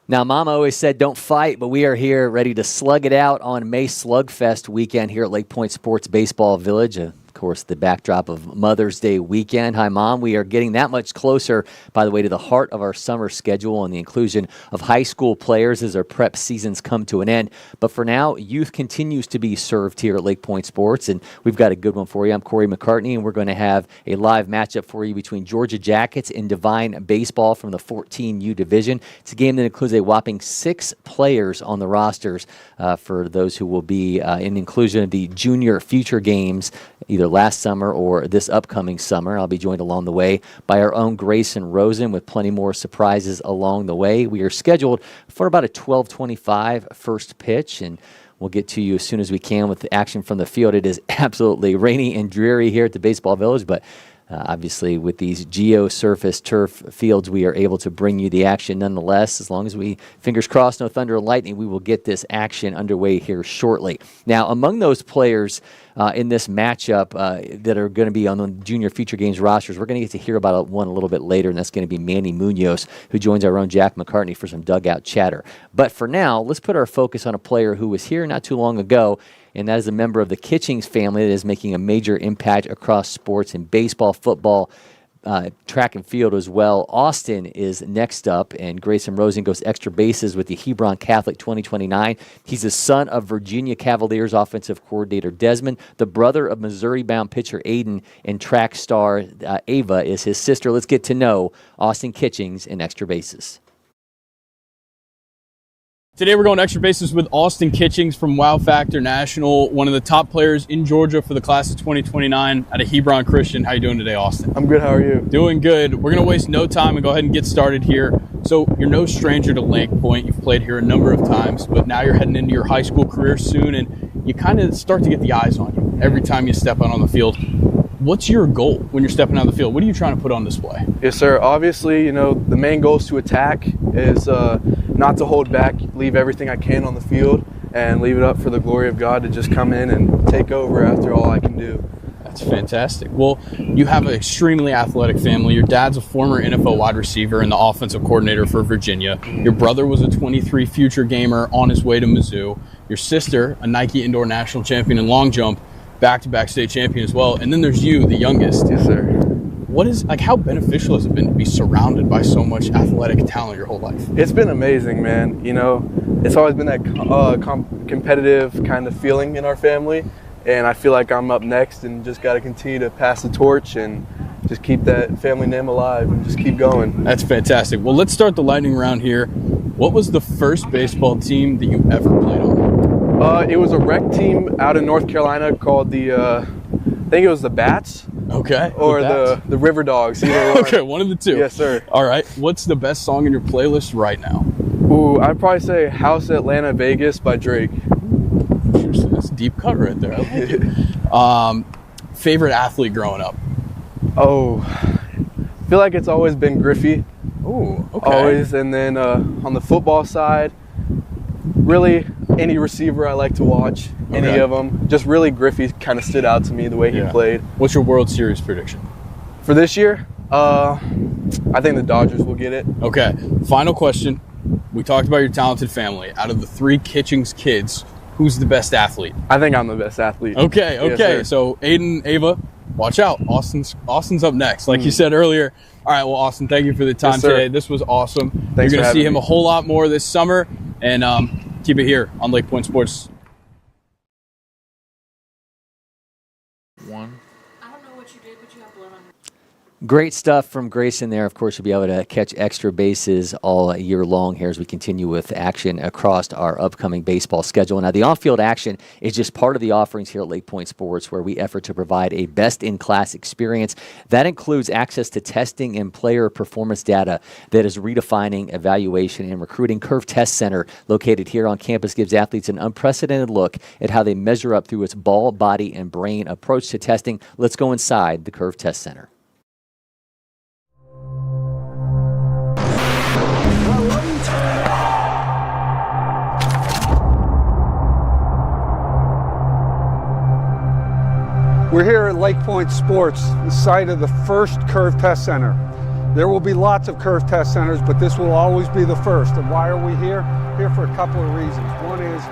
Now, Mama always said don't fight, but we are here ready to slug it out on May Slugfest weekend here at LakePoint Sports Baseball Village. Of course, the backdrop of Mother's Day weekend. Hi, Mom. We are getting that much closer, by the way, to the heart of our summer schedule and the inclusion of high school players as our prep seasons come to an end. But for now, youth continues to be served here at LakePoint Sports, and we've got a good one for you. I'm Cory McCartney, and we're going to have a live matchup for you between Georgia Jackets and Devine baseball from the 14U division. It's a game that includes a whopping 6 players on the rosters for those who will be in inclusion of the junior future games either last summer or this upcoming summer. I'll be joined along the way by our own Grayson Rosen with plenty more surprises along the way. We are scheduled for about a 12:25 first pitch, and we'll get to you as soon as we can with the action from the field. It is absolutely rainy and dreary here at the Baseball Village, but obviously, with these geo-surface turf fields, we are able to bring you the action nonetheless. As long as we, fingers crossed, no thunder or lightning, we will get this action underway here shortly. Now, among those players in this matchup that are going to be on the Junior Future Games rosters, we're going to get to hear about one a little bit later, and that's going to be Manny Munoz, who joins our own Jack McCartney for some dugout chatter. But for now, let's put our focus on a player who was here not too long ago, and that is a member of the Kitchings family that is making a major impact across sports in baseball, football, track and field as well. Austin is next up, and Grayson Rosen goes extra bases with the Hebron Catholic 2029. He's the son of Virginia Cavaliers offensive coordinator Desmond, the brother of Missouri-bound pitcher Aiden, and track star Ava is his sister. Let's get to know Austin Kitchings in extra bases. Today we're going extra bases with Austin Kitchings from Wow Factor National, one of the top players in Georgia for the class of 2029 at a Hebron Christian. How you doing today, Austin? I'm good. How are you? Doing good. We're going to waste no time and go ahead and get started here. So you're no stranger to LakePoint. You've played here a number of times, but now you're heading into your high school career soon, and you kind of start to get the eyes on you every time you step out on the field. What's your goal when you're stepping out on the field? What are you trying to put on display? Yes, sir. Obviously, the main goal is to attack, is not to hold back, leave everything I can on the field, and leave it up for the glory of God to just come in and take over after all I can do. That's fantastic. Well, you have an extremely athletic family. Your dad's a former NFL wide receiver and the offensive coordinator for Virginia. Your brother was a 23 future gamer on his way to Mizzou. Your sister, a Nike Indoor National Champion in long jump, back-to-back state champion as well. And then there's you, the youngest. Yes, sir. How beneficial has it been to be surrounded by so much athletic talent your whole life? It's been amazing, man. It's always been that competitive kind of feeling in our family, and I feel like I'm up next and just got to continue to pass the torch and just keep that family name alive and just keep going. That's fantastic. Well, let's start the lightning round here. What was the first baseball team that you ever played on? It was a rec team out in North Carolina called I think it was the Bats. Okay. Or the River Dogs. Either one. Okay, one of the two. Yes, sir. All right. What's the best song in your playlist right now? Ooh, I'd probably say House Atlanta Vegas by Drake. Interesting. That's a deep cut right there. I like it. Favorite athlete growing up? Oh, I feel like it's always been Griffey. Ooh, okay. Always. And then on the football side, really any receiver I like to watch. Any of them. Just really Griffey kind of stood out to me the way he played. What's your World Series prediction? For this year, I think the Dodgers will get it. Okay. Final question. We talked about your talented family. Out of the 3 Kitchings kids, who's the best athlete? I think I'm the best athlete. Okay. Yes, so Aiden, Ava, watch out. Austin's up next, like you said earlier. All right, well, Austin, thank you for the time today. This was awesome. Thanks. You're going to see him me. a whole lot more this summer, and keep it here on LakePoint Sports. I don't know what you did, but you have blood on your... Great stuff from Grayson there. Of course, you'll be able to catch extra bases all year long here as we continue with action across our upcoming baseball schedule. Now, the on-field action is just part of the offerings here at LakePoint Sports, where we effort to provide a best-in-class experience. That includes access to testing and player performance data that is redefining evaluation and recruiting. Curve Test Center, located here on campus, gives athletes an unprecedented look at how they measure up through its ball, body, and brain approach to testing. Let's go inside the Curve Test Center. We're here at LakePoint Sports, the site of the first Curve Test Center. There will be lots of curve test centers, but this will always be the first. And why are we here? Here for a couple of reasons. One is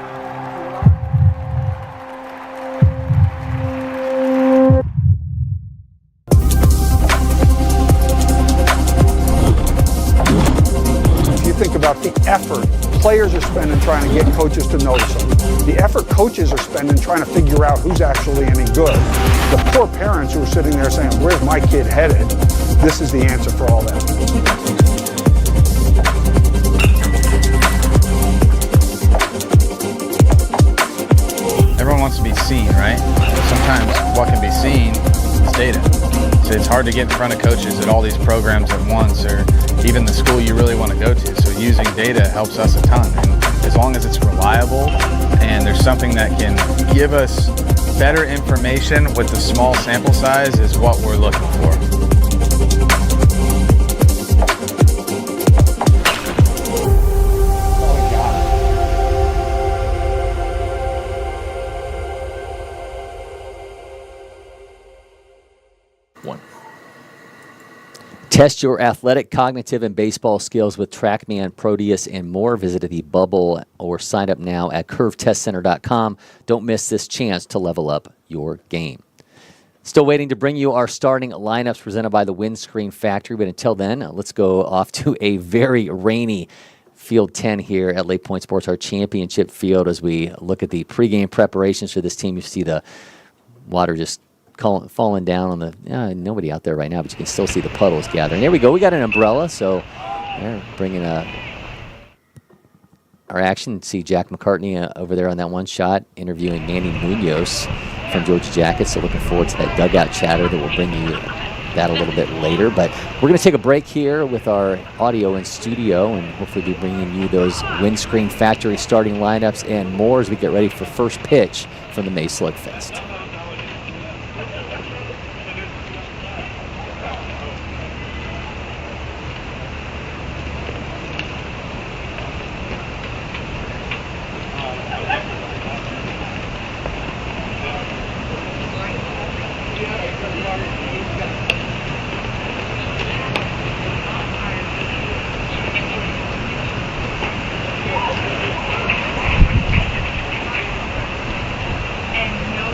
if you think about the effort players are spending trying to get coaches to notice them, the effort coaches are spending trying to figure out who's actually any good, the poor parents who are sitting there saying, where's my kid headed? This is the answer for all that. Everyone wants to be seen, right? Sometimes what can be seen is data. So it's hard to get in front of coaches at all these programs at once, or even the school you really want to go to. So using data helps us a ton. And as long as it's reliable and there's something that can give us better information with the small sample size is what we're looking for. Test your athletic, cognitive, and baseball skills with TrackMan, Proteus, and more. Visit the bubble or sign up now at curvetestcenter.com. Don't miss this chance to level up your game. Still waiting to bring you our starting lineups presented by the Windscreen Factory. But until then, let's go off to a very rainy Field 10 here at LakePoint Sports, our championship field, as we look at the pregame preparations for this team. You see the water just falling down on the nobody out there right now, but you can still see the puddles gathering. There we go. We got an umbrella, so they're bringing our action. See Jack McCartney over there on that one shot, interviewing Manny Munoz from Georgia Jackets. So looking forward to that dugout chatter that will bring you that a little bit later. But we're going to take a break here with our audio in studio, and hopefully be bringing you those Windscreen Factory starting lineups and more as we get ready for first pitch from the May Slugfest. And no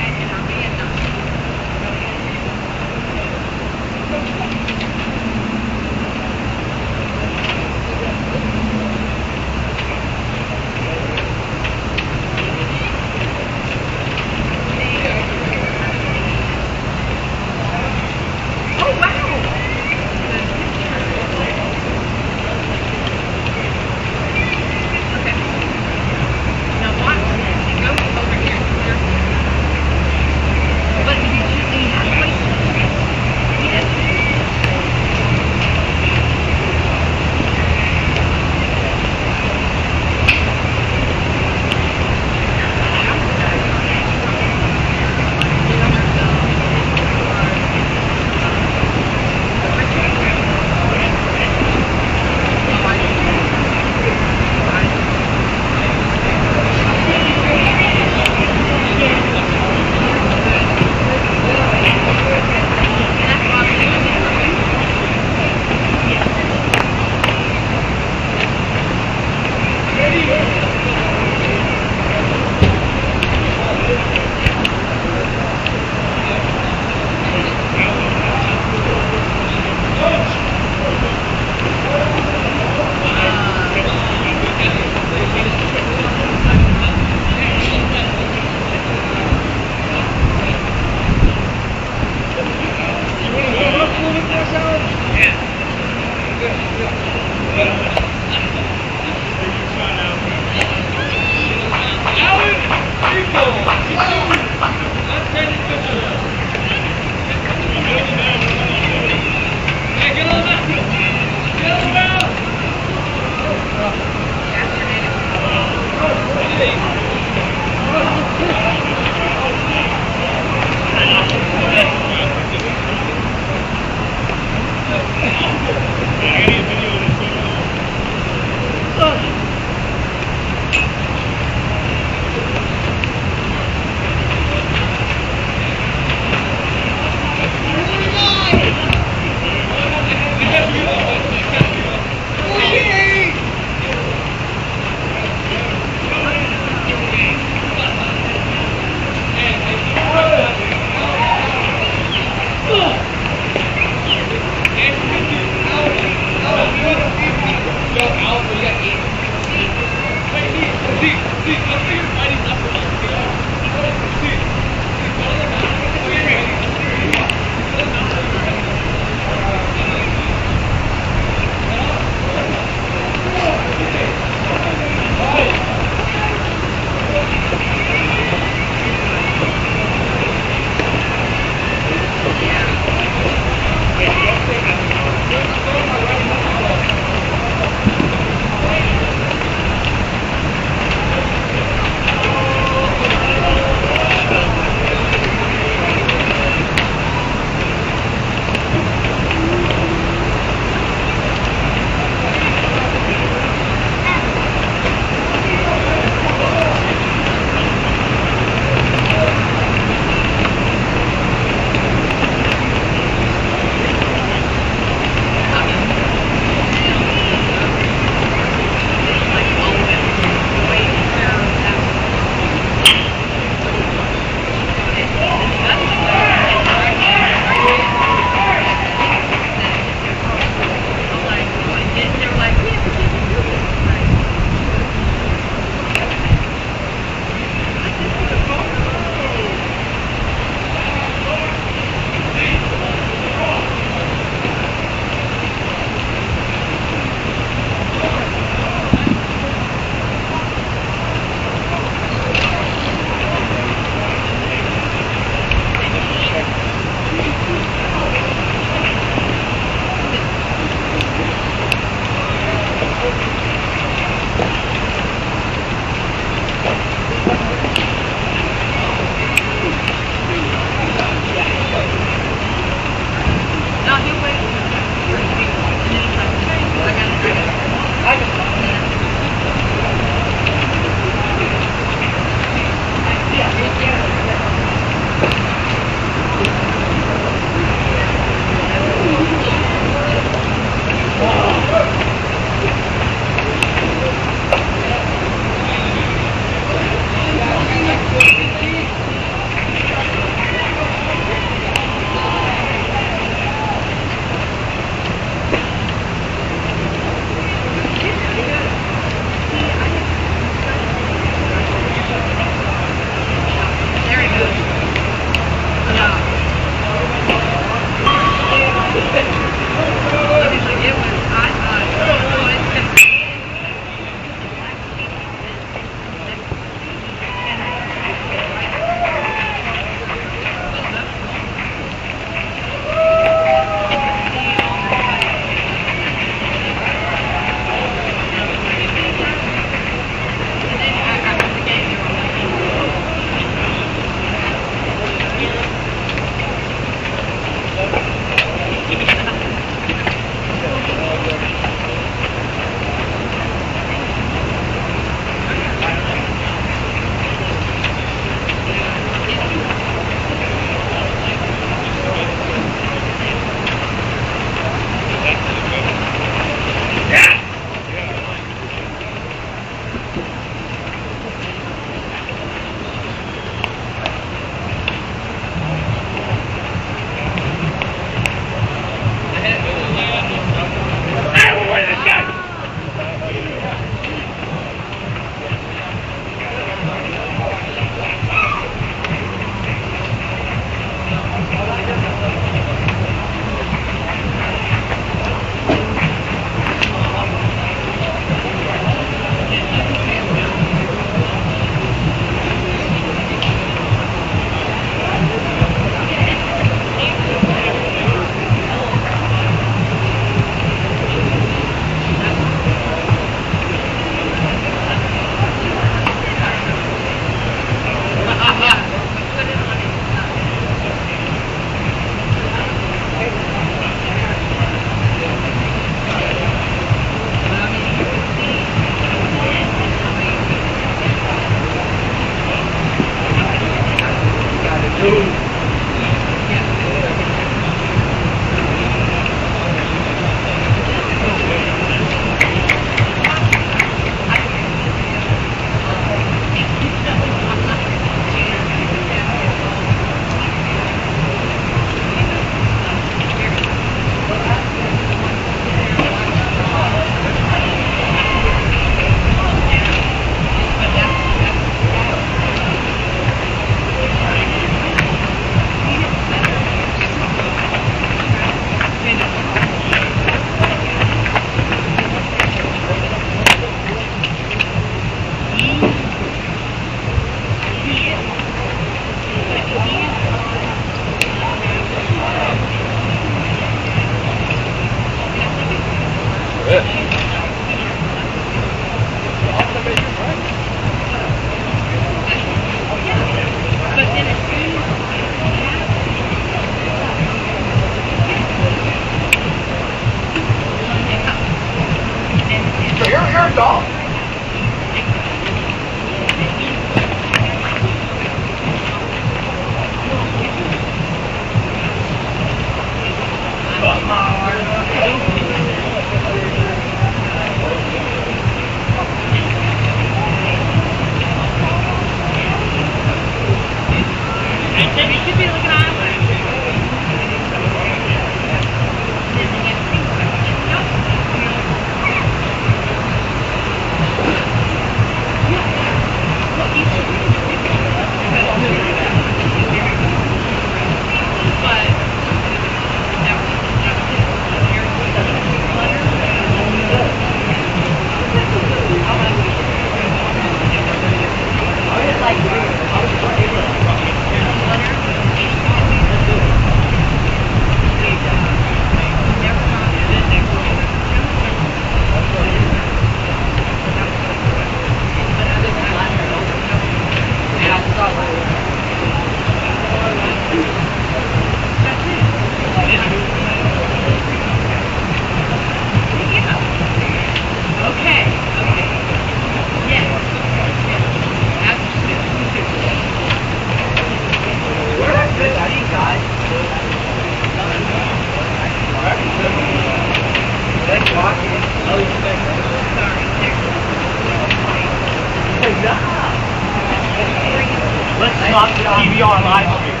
Let's stop the DVR live stream.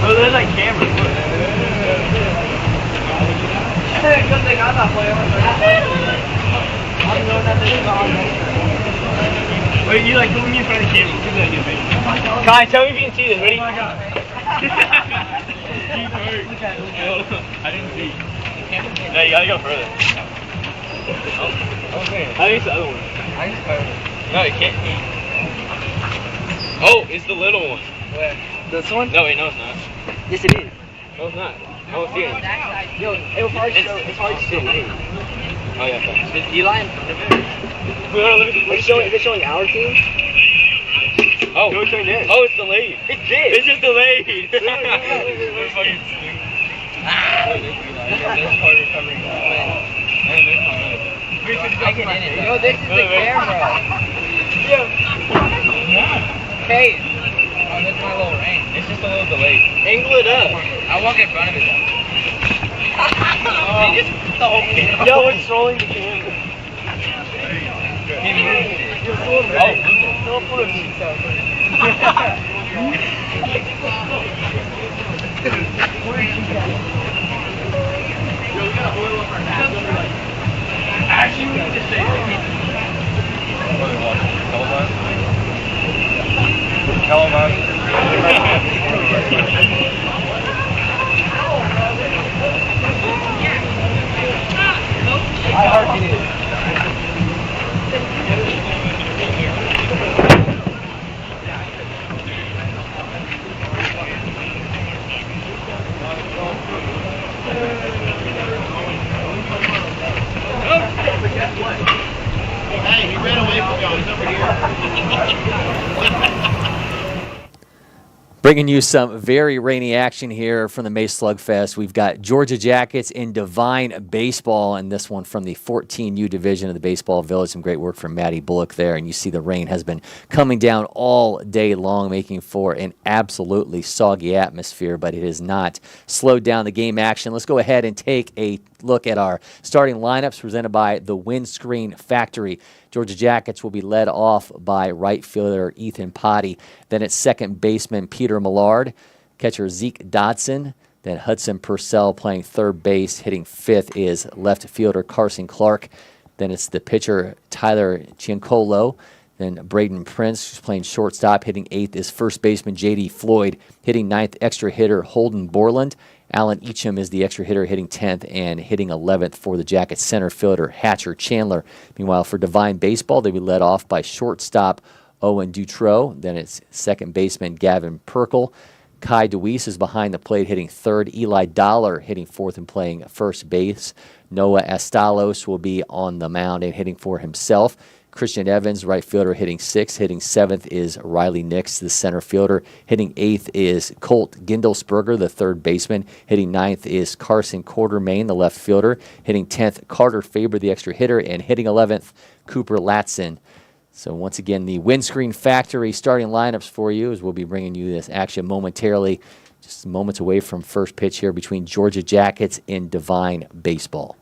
Oh, there's like cameras. Good thing I'm not playing. I'm going to wait, you like put me in front of the camera. Do that, Kai, tell me if you can see this. Ready? Oh my god. I didn't see. No, you gotta go further. Oh, okay. I think it's the other one. No, you can't. Oh, it's the little one. Where? This one? No, wait, no, it's not. Yes, it is. No, it's not. I don't see it. Yo, it'll probably show. It's hard to see. Oh, yeah, okay. Is Eli in front of it? Is it showing our team? Oh. No, it's showing this. Oh, it's delayed. It's this. It's just delayed. We're fucking stupid. This part is covering I get in it. Yo, this is the camera. Yeah. Hey. Oh, that's my little range. It's just a little delayed. Angle it up. I'll walk in front of it though. They just put the whole camera. Yo, it's trolling the camera. Don't put it out. Yo, we gotta oil up our hands. Actually, we can just say I heart it is. Hey, he ran away from y'all. He's over here. Bringing you some very rainy action here from the May Slugfest. We've got Georgia Jackets in Devine baseball, and this one from the 14U division of the Baseball Village. Some great work from Maddie Bullock there, and you see the rain has been coming down all day long, making for an absolutely soggy atmosphere, but it has not slowed down the game action. Let's go ahead and take a look at our starting lineups presented by the Windscreen Factory. Georgia Jackets will be led off by right fielder Ethan Potty. Then at second baseman Peter Millard, catcher Zeke Dodson. Then Hudson Purcell playing third base. Hitting fifth is left fielder Carson Clark. Then it's the pitcher Tyler Ciancolo. Then Braden Prince, who's playing shortstop. Hitting eighth is first baseman J.D. Floyd. Hitting ninth, extra hitter Holden Borland. Alan Eacham is the extra hitter hitting 10th, and hitting 11th for the Jackets center fielder Hatcher Chandler. Meanwhile, for Devine baseball, they'll be led off by shortstop Owen Dutrow. Then it's second baseman Gavin Perkle. Kai DeWeese is behind the plate hitting third. Eli Dollar hitting fourth and playing first base. Noah Estalos will be on the mound and hitting for himself. Christian Evans, right fielder, hitting sixth. Hitting seventh is Riley Nix, the center fielder. Hitting eighth is Colt Gindelsberger, the third baseman. Hitting ninth is Carson Quartermain, the left fielder. Hitting 10th, Carter Faber, the extra hitter. And hitting 11th, Cooper Latson. So once again, the Windscreen Factory starting lineups for you, as we'll be bringing you this action momentarily. Just moments away from first pitch here between Georgia Jackets and Devine baseball.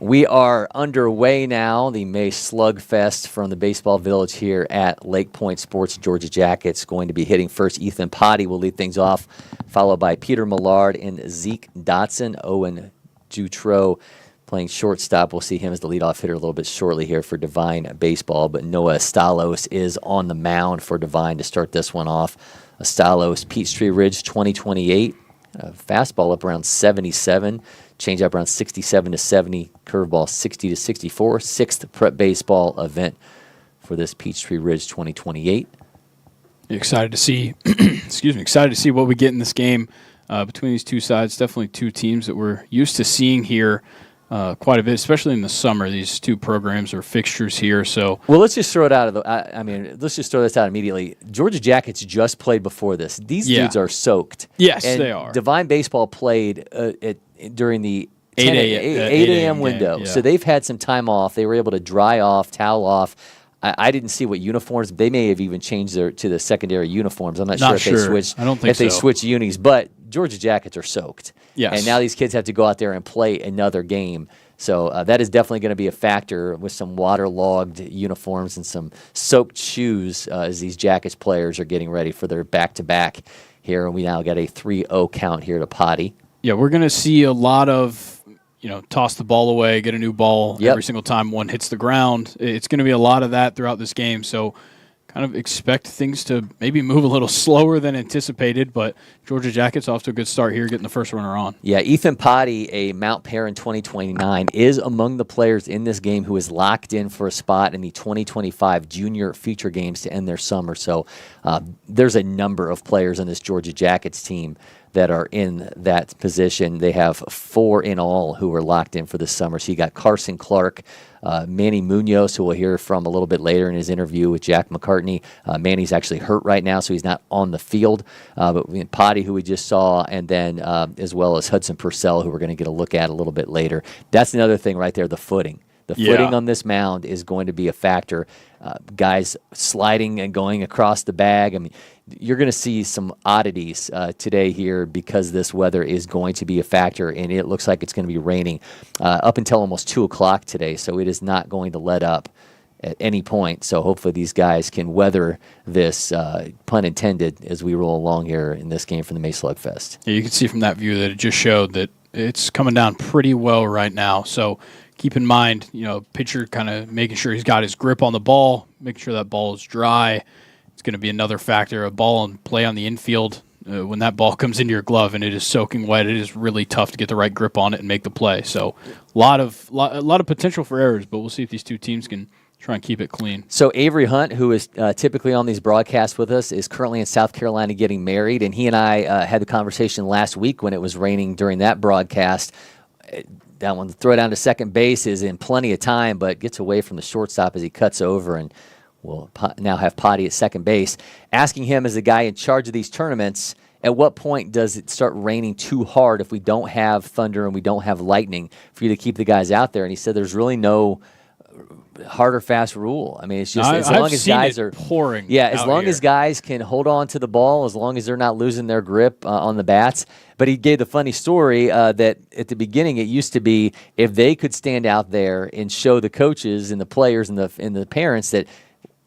We are underway now, the May Slugfest from the Baseball Village here at LakePoint Sports. Georgia Jackets going to be hitting first. Ethan Potty will lead things off, followed by Peter Millard and Zeke Dotson. Owen Jutro playing shortstop. We'll see him as the leadoff hitter a little bit shortly here for Devine baseball, but Noah Estalos is on the mound for Devine to start this one off. Estalos, Peachtree Ridge 2028, fastball up around 77. Changeup around 67 to 70, curveball 60 to 64. Sixth prep baseball event for this Peachtree Ridge 2028. Excited to see, excited to see what we get in this game between these two sides. Definitely two teams that we're used to seeing here quite a bit, especially in the summer. These two programs are fixtures here. So, well, let's just throw it out of the. Let's just throw this out immediately. Georgia Jackets just played before this. These dudes are soaked. Yes, and they are. Devine baseball played during the 8 a.m. window. Yeah. So they've had some time off. They were able to dry off, towel off. I didn't see what uniforms. They may have even changed to the secondary uniforms. I'm not sure if they switched. I don't think they switched unis, but Georgia Jackets are soaked. Yes. And now these kids have to go out there and play another game. So that is definitely going to be a factor with some waterlogged uniforms and some soaked shoes as these Jackets players are getting ready for their back-to-back here. And we now got a 3-0 count here to Potty. Yeah, we're going to see a lot of, toss the ball away, get a new ball every single time one hits the ground. It's going to be a lot of that throughout this game. So kind of expect things to maybe move a little slower than anticipated, but Georgia Jackets off to a good start here, getting the first runner on. Yeah, Ethan Potty, a Mount Perrin 2029, is among the players in this game who is locked in for a spot in the 2025 Junior Future Games to end their summer. So there's a number of players on this Georgia Jackets team that are in that position. They have 4 in all who are locked in for this summer. So you got Carson Clark, Manny Munoz, who we'll hear from a little bit later in his interview with Jack McCartney. Manny's actually hurt right now, so he's not on the field. But we had Potty, who we just saw, and then as well as Hudson Purcell, who we're going to get a look at a little bit later. That's another thing right there, the footing. The footing on this mound is going to be a factor. Guys sliding and going across the bag. I mean, you're going to see some oddities today here because this weather is going to be a factor, and it looks like it's going to be raining up until almost 2 o'clock today, so it is not going to let up at any point. So hopefully these guys can weather this, pun intended, as we roll along here in this game from the May Slugfest. Yeah, you can see from that view that it just showed that it's coming down pretty well right now. So keep in mind, pitcher kind of making sure he's got his grip on the ball, making sure that ball is dry. It's going to be another factor. A ball and play on the infield, when that ball comes into your glove and it is soaking wet, it is really tough to get the right grip on it and make the play. So a lot of potential for errors, but we'll see if these two teams can try and keep it clean. So Avery Hunt, who is typically on these broadcasts with us, is currently in South Carolina getting married, and he and I had the conversation last week when it was raining during that broadcast. That one, throw down to second base is in plenty of time, but gets away from the shortstop as he cuts over, and we'll now have Potty at second base. Asking him as the guy in charge of these tournaments, at what point does it start raining too hard if we don't have thunder and we don't have lightning for you to keep the guys out there? And he said there's really no hard or fast rule. I mean, it's just as long as guys are pouring. Yeah, as long as guys can hold on to the ball, as long as they're not losing their grip on the bats. But he gave the funny story that at the beginning it used to be if they could stand out there and show the coaches and the players and the parents that,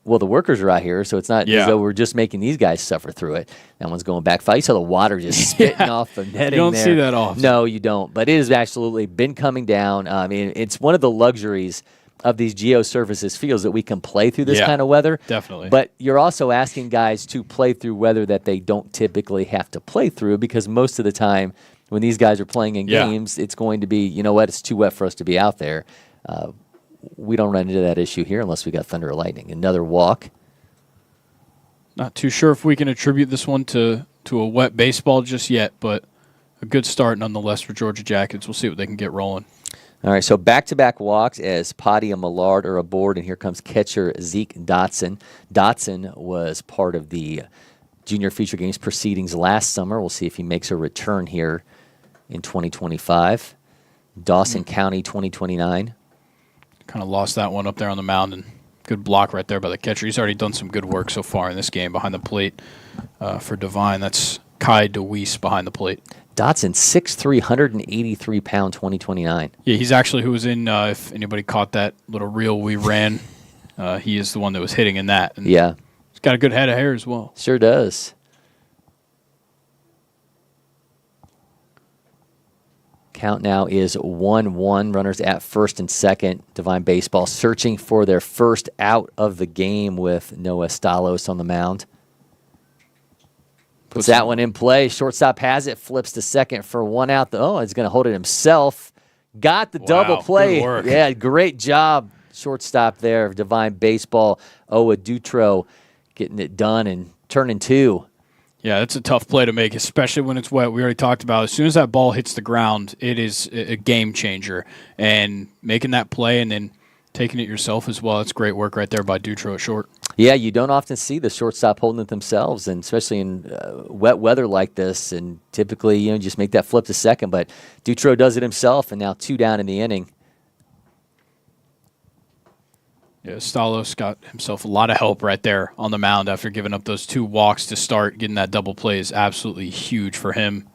well, the workers are out here, so it's not as though we're just making these guys suffer through it. That one's going back. You saw the water just spitting off the netting there. You don't see that often. No, you don't. But it has absolutely been coming down. I mean, it's one of the luxuries of these geosurfaces fields that we can play through this kind of weather. Definitely. But you're also asking guys to play through weather that they don't typically have to play through, because most of the time when these guys are playing in games, it's going to be, you know what, it's too wet for us to be out there. We don't run into that issue here unless we got thunder or lightning. Another walk. Not too sure if we can attribute this one to a wet baseball just yet, but a good start nonetheless for Georgia Jackets. We'll see what they can get rolling. All right, so back-to-back walks as Potty and Millard are aboard, and here comes catcher Zeke Dotson. Dotson was part of the Junior Future Games proceedings last summer. We'll see if he makes a return here in 2025. Dawson County 2029. Kind of lost that one up there on the mound, and good block right there by the catcher. He's already done some good work so far in this game behind the plate for Devine. That's Kai DeWeese behind the plate. Dotson, 6'3", 183-pound, 2029. Yeah, he's actually who was in, if anybody caught that little reel we ran, he is the one that was hitting in that. And yeah. He's got a good head of hair as well. Sure does. Count now is 1-1. Runners at first and second. Devine Baseball searching for their first out of the game with Noah Stalos on the mound. Puts that one in play. Shortstop has it. Flips to second for one out. He's going to hold it himself. Got the double play. Good work. Yeah, great job. Shortstop there. Devine Baseball. Owa Dutro getting it done and turning two. Yeah, that's a tough play to make, especially when it's wet. We already talked about it. As soon as that ball hits the ground, it is a game changer. And making that play and then taking it yourself as well, that's great work right there by Dutro at short. Yeah, you don't often see the shortstop holding it themselves, and especially in wet weather like this. And typically, just make that flip to second. But Dutro does it himself, and now 2 down in the inning. Yeah, Stalos got himself a lot of help right there on the mound after giving up those 2 walks to start. Getting that double play is absolutely huge for him.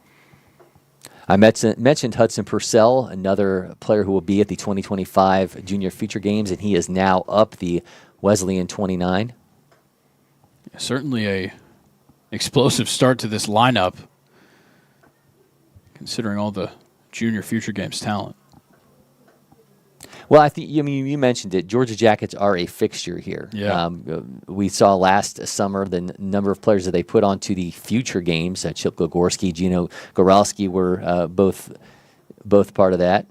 I mentioned Hudson Purcell, another player who will be at the 2025 Junior Future Games, and he is now up the Wesleyan 29. Yeah, certainly a explosive start to this lineup, considering all the Junior Future Games talent. Well, I think you mentioned it. Georgia Jackets are a fixture here. Yeah. We saw last summer the number of players that they put onto the future games. Chip Gligorski, Gino Goralski were both part of that.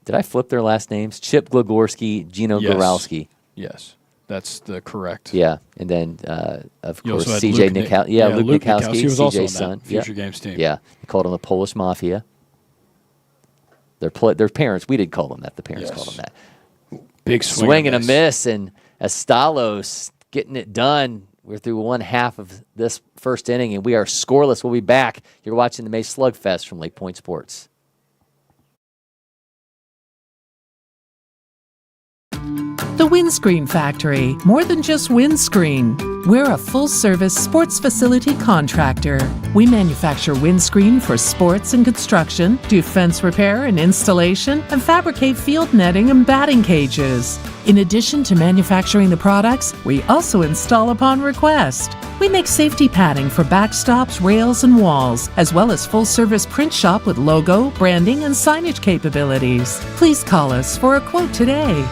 Did I flip their last names? Chip Gligorski, Gino Goralski. Yes, that's the correct. Yeah, and then of You course also had C.J. Luke Luke Luke Nikowski, He was also on CJ's that son. future games team. Yeah, they called him the Polish Mafia. Their parents, we didn't call them that. The parents called them that. Big Swing and a miss, and Astalos getting it done. We're through one half of this first inning, and we are scoreless. We'll be back. You're watching the May Slugfest from LakePoint Sports. The Windscreen Factory, more than just windscreen. We're a full-service sports facility contractor. We manufacture windscreen for sports and construction, do fence repair and installation, and fabricate field netting and batting cages. In addition to manufacturing the products, we also install upon request. We make safety padding for backstops, rails, and walls, as well as full-service print shop with logo, branding, and signage capabilities. Please call us for a quote today.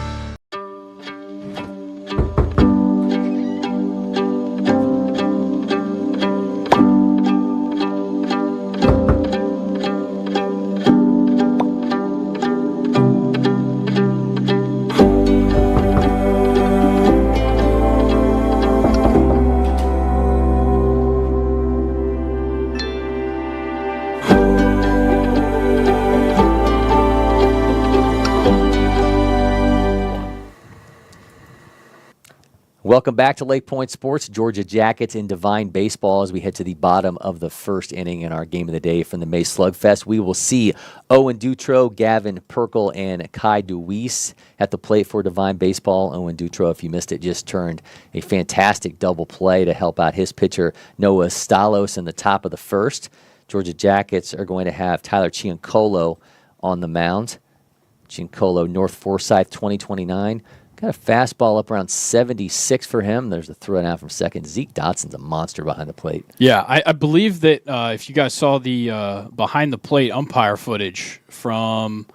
Welcome back to LakePoint Sports. Georgia Jackets in Devine baseball as we head to the bottom of the first inning in our game of the day from the May Slugfest. We will see Owen Dutro, Gavin Perkle, and Kai DeWeese at the plate for Devine baseball. Owen Dutro, if you missed it, just turned a fantastic double play to help out his pitcher, Noah Stalos, in the top of the first. Georgia Jackets are going to have Tyler Ciancolo on the mound. Ciancolo, North Forsyth, 2029. Got a fastball up around 76 for him. There's a throw out from second. Zeke Dotson's a monster behind the plate. Yeah, I believe that if you guys saw the behind the plate umpire footage from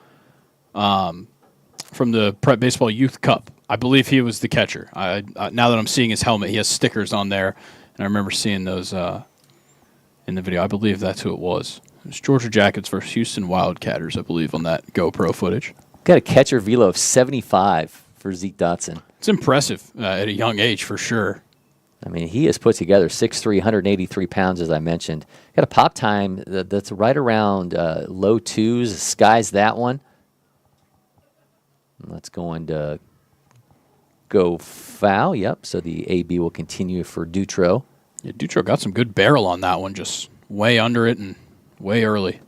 the Prep Baseball Youth Cup, I believe he was the catcher. Now that I'm seeing his helmet, he has stickers on there, and I remember seeing those in the video. I believe that's who it was. It was Georgia Jackets versus Houston Wildcatters, I believe, on that GoPro footage. Got a catcher velo of 75 for Zeke Dotson. It's impressive at a young age, for sure. I mean, he has put together 6'3", 183 pounds, as I mentioned. Got a pop time that's right around low twos. Skies that one. And that's going to go foul. Yep, so the AB will continue for Dutro. Yeah, Dutro got some good barrel on that one, just way under it and way early.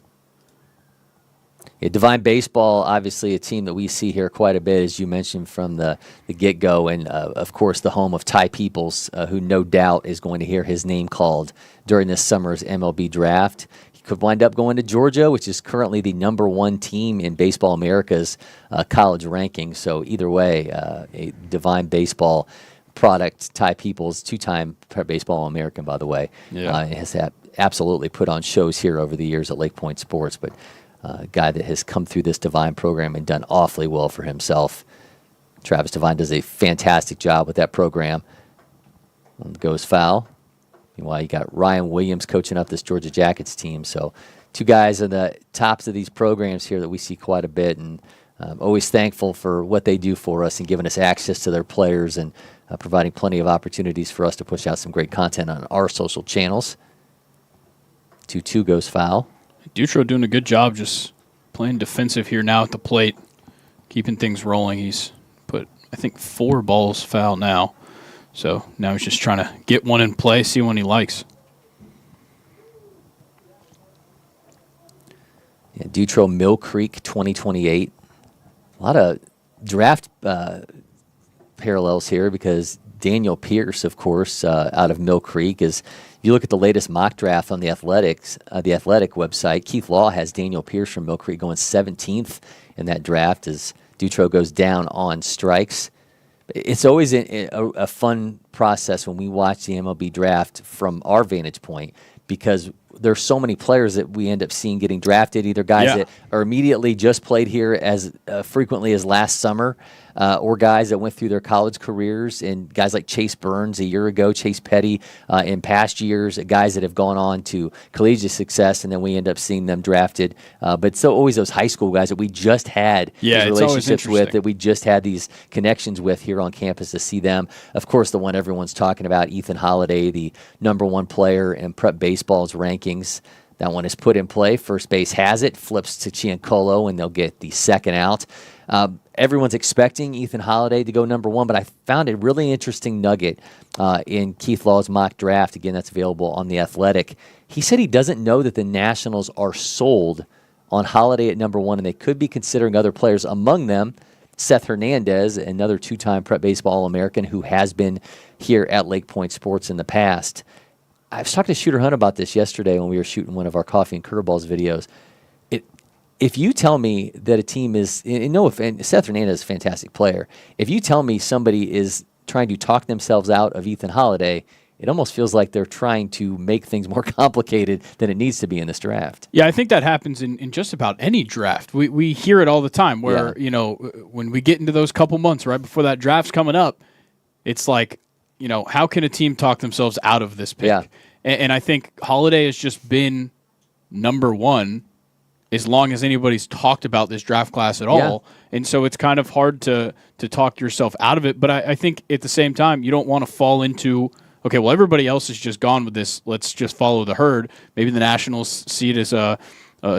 Yeah, Devine baseball, obviously a team that we see here quite a bit, as you mentioned from the get-go, and of course the home of Ty Peoples, who no doubt is going to hear his name called during this summer's MLB draft. He could wind up going to Georgia, which is currently the #1 team in Baseball America's college ranking. So either way, a Devine baseball product. Ty Peoples, two-time Baseball American, by the way, has absolutely put on shows here over the years at LakePoint Sports, but a guy that has come through this Devine program and done awfully well for himself. Travis Devine does a fantastic job with that program. And goes foul. Meanwhile, you got Ryan Williams coaching up this Georgia Jackets team. So two guys on the tops of these programs here that we see quite a bit, and always thankful for what they do for us and giving us access to their players and providing plenty of opportunities for us to push out some great content on our social channels. 2-2 goes foul. Dutro doing a good job just playing defensive here now at the plate, keeping things rolling. He's put, I think, 4 balls foul now. So now he's just trying to get one in play, see one he likes. Yeah, Dutro, Mill Creek, 2028. A lot of draft parallels here because Daniel Pierce, of course, out of Mill Creek is. If you look at the latest mock draft on the Athletic website, Keith Law has Daniel Pierce from Mill Creek going 17th in that draft as Dutro goes down on strikes. It's always a fun process when we watch the MLB draft from our vantage point because there's so many players that we end up seeing getting drafted, either guys that are immediately just played here as frequently as last summer, or guys that went through their college careers, and guys like Chase Burns a year ago, Chase Petty in past years, guys that have gone on to collegiate success, and then we end up seeing them drafted. But so always those high school guys that we just had these relationships with, that we just had these connections with here on campus, to see them. Of course, the one everyone's talking about, Ethan Holiday, the #1 player in prep baseball's rankings. That one is put in play. First base has it, flips to Ciancolo, and they'll get the second out. Everyone's expecting Ethan Holiday to go #1, but I found a really interesting nugget in Keith Law's mock draft. Again, that's available on The Athletic. He said he doesn't know that the Nationals are sold on Holiday at #1, and they could be considering other players, among them Seth Hernandez, another 2-time prep baseball All-American who has been here at LakePoint Sports in the past. I was talking to Shooter Hunt about this yesterday when we were shooting one of our Coffee and Curveballs videos. If you tell me that a team is, and Seth Hernandez is a fantastic player, if you tell me somebody is trying to talk themselves out of Ethan Holiday, it almost feels like they're trying to make things more complicated than it needs to be in this draft. Yeah, I think that happens in just about any draft. We hear it all the time where, when we get into those couple months right before that draft's coming up, it's like, how can a team talk themselves out of this pick? Yeah. And I think Holiday has just been #1 as long as anybody's talked about this draft class at all. And so it's kind of hard to talk yourself out of it. But I think at the same time, you don't want to fall into, okay, well, everybody else is just gone with this. Let's just follow the herd. Maybe the Nationals see it as a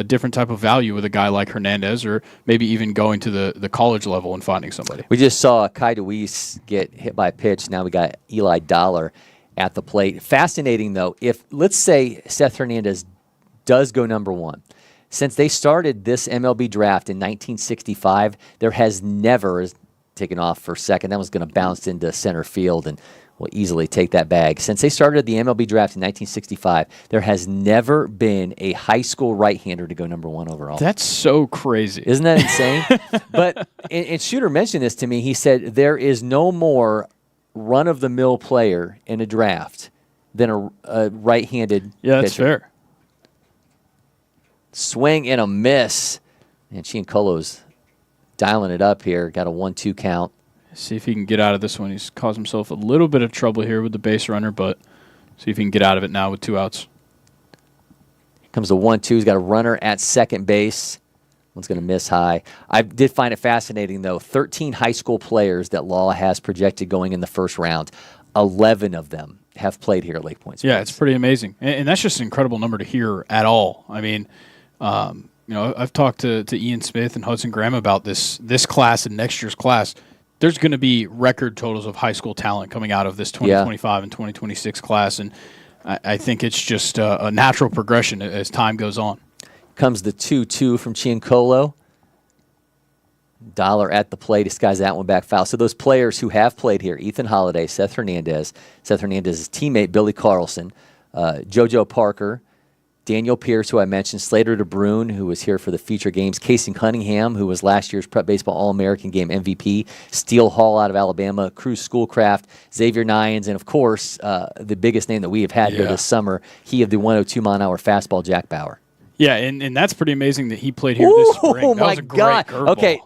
different type of value with a guy like Hernandez, or maybe even going to the college level and finding somebody. We just saw Kai DeWeese get hit by a pitch. Now we got Eli Dollar at the plate. Fascinating, though, if, let's say, Seth Hernandez does go #1. Since they started this MLB draft in 1965, there has never taken off for a second. That was going to bounce into center field and will easily take that bag. Since they started the MLB draft in 1965, there has never been a high school right-hander to go #1 overall. That's so crazy. Isn't that insane? But and Shooter mentioned this to me. He said there is no more run-of-the-mill player in a draft than a right-handed Yeah, that's pitcher. fair. Swing and a miss. And Ciancolo's dialing it up here. Got a 1-2 count. See if he can get out of this one. He's caused himself a little bit of trouble here with the base runner, but see if he can get out of it now with 2 outs. Here comes the 1-2. He's got a runner at second base. One's going to miss high. I did find it fascinating, though. 13 high school players that Law has projected going in the first round. 11 of them have played here at LakePoint Sports. Yeah, it's pretty amazing. And that's just an incredible number to hear at all. I mean, I've talked to Ian Smith and Hudson Graham about this class and next year's class. There's going to be record totals of high school talent coming out of this 2025 and 2026 class, and I think it's just a natural progression as time goes on. Comes the 2-2 from Ciancolo. Dollar at the plate. He skies that one back foul. So those players who have played here, Ethan Holiday, Seth Hernandez's teammate Billy Carlson, JoJo Parker, Daniel Pierce, who I mentioned, Slater DeBrune, who was here for the feature games, Casey Cunningham, who was last year's Prep Baseball All-American Game MVP, Steele Hall out of Alabama, Cruz Schoolcraft, Xavier Nyans, and, of course, the biggest name that we have had here this summer, he of the 102-mile-an-hour fastball, Jack Bauer. Yeah, and that's pretty amazing that he played here this spring. Oh, that my was a great God. curveball. Okay,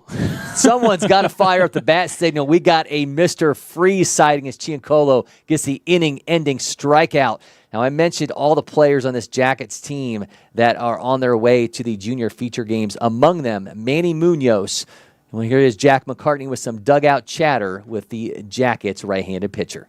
someone's got to fire up the bat signal. We got a Mr. Freeze sighting as Ciancolo gets the inning-ending strikeout. Now, I mentioned all the players on this Jackets team that are on their way to the junior feature games. Among them, Manny Munoz. And here is Jack McCartney with some dugout chatter with the Jackets right-handed pitcher.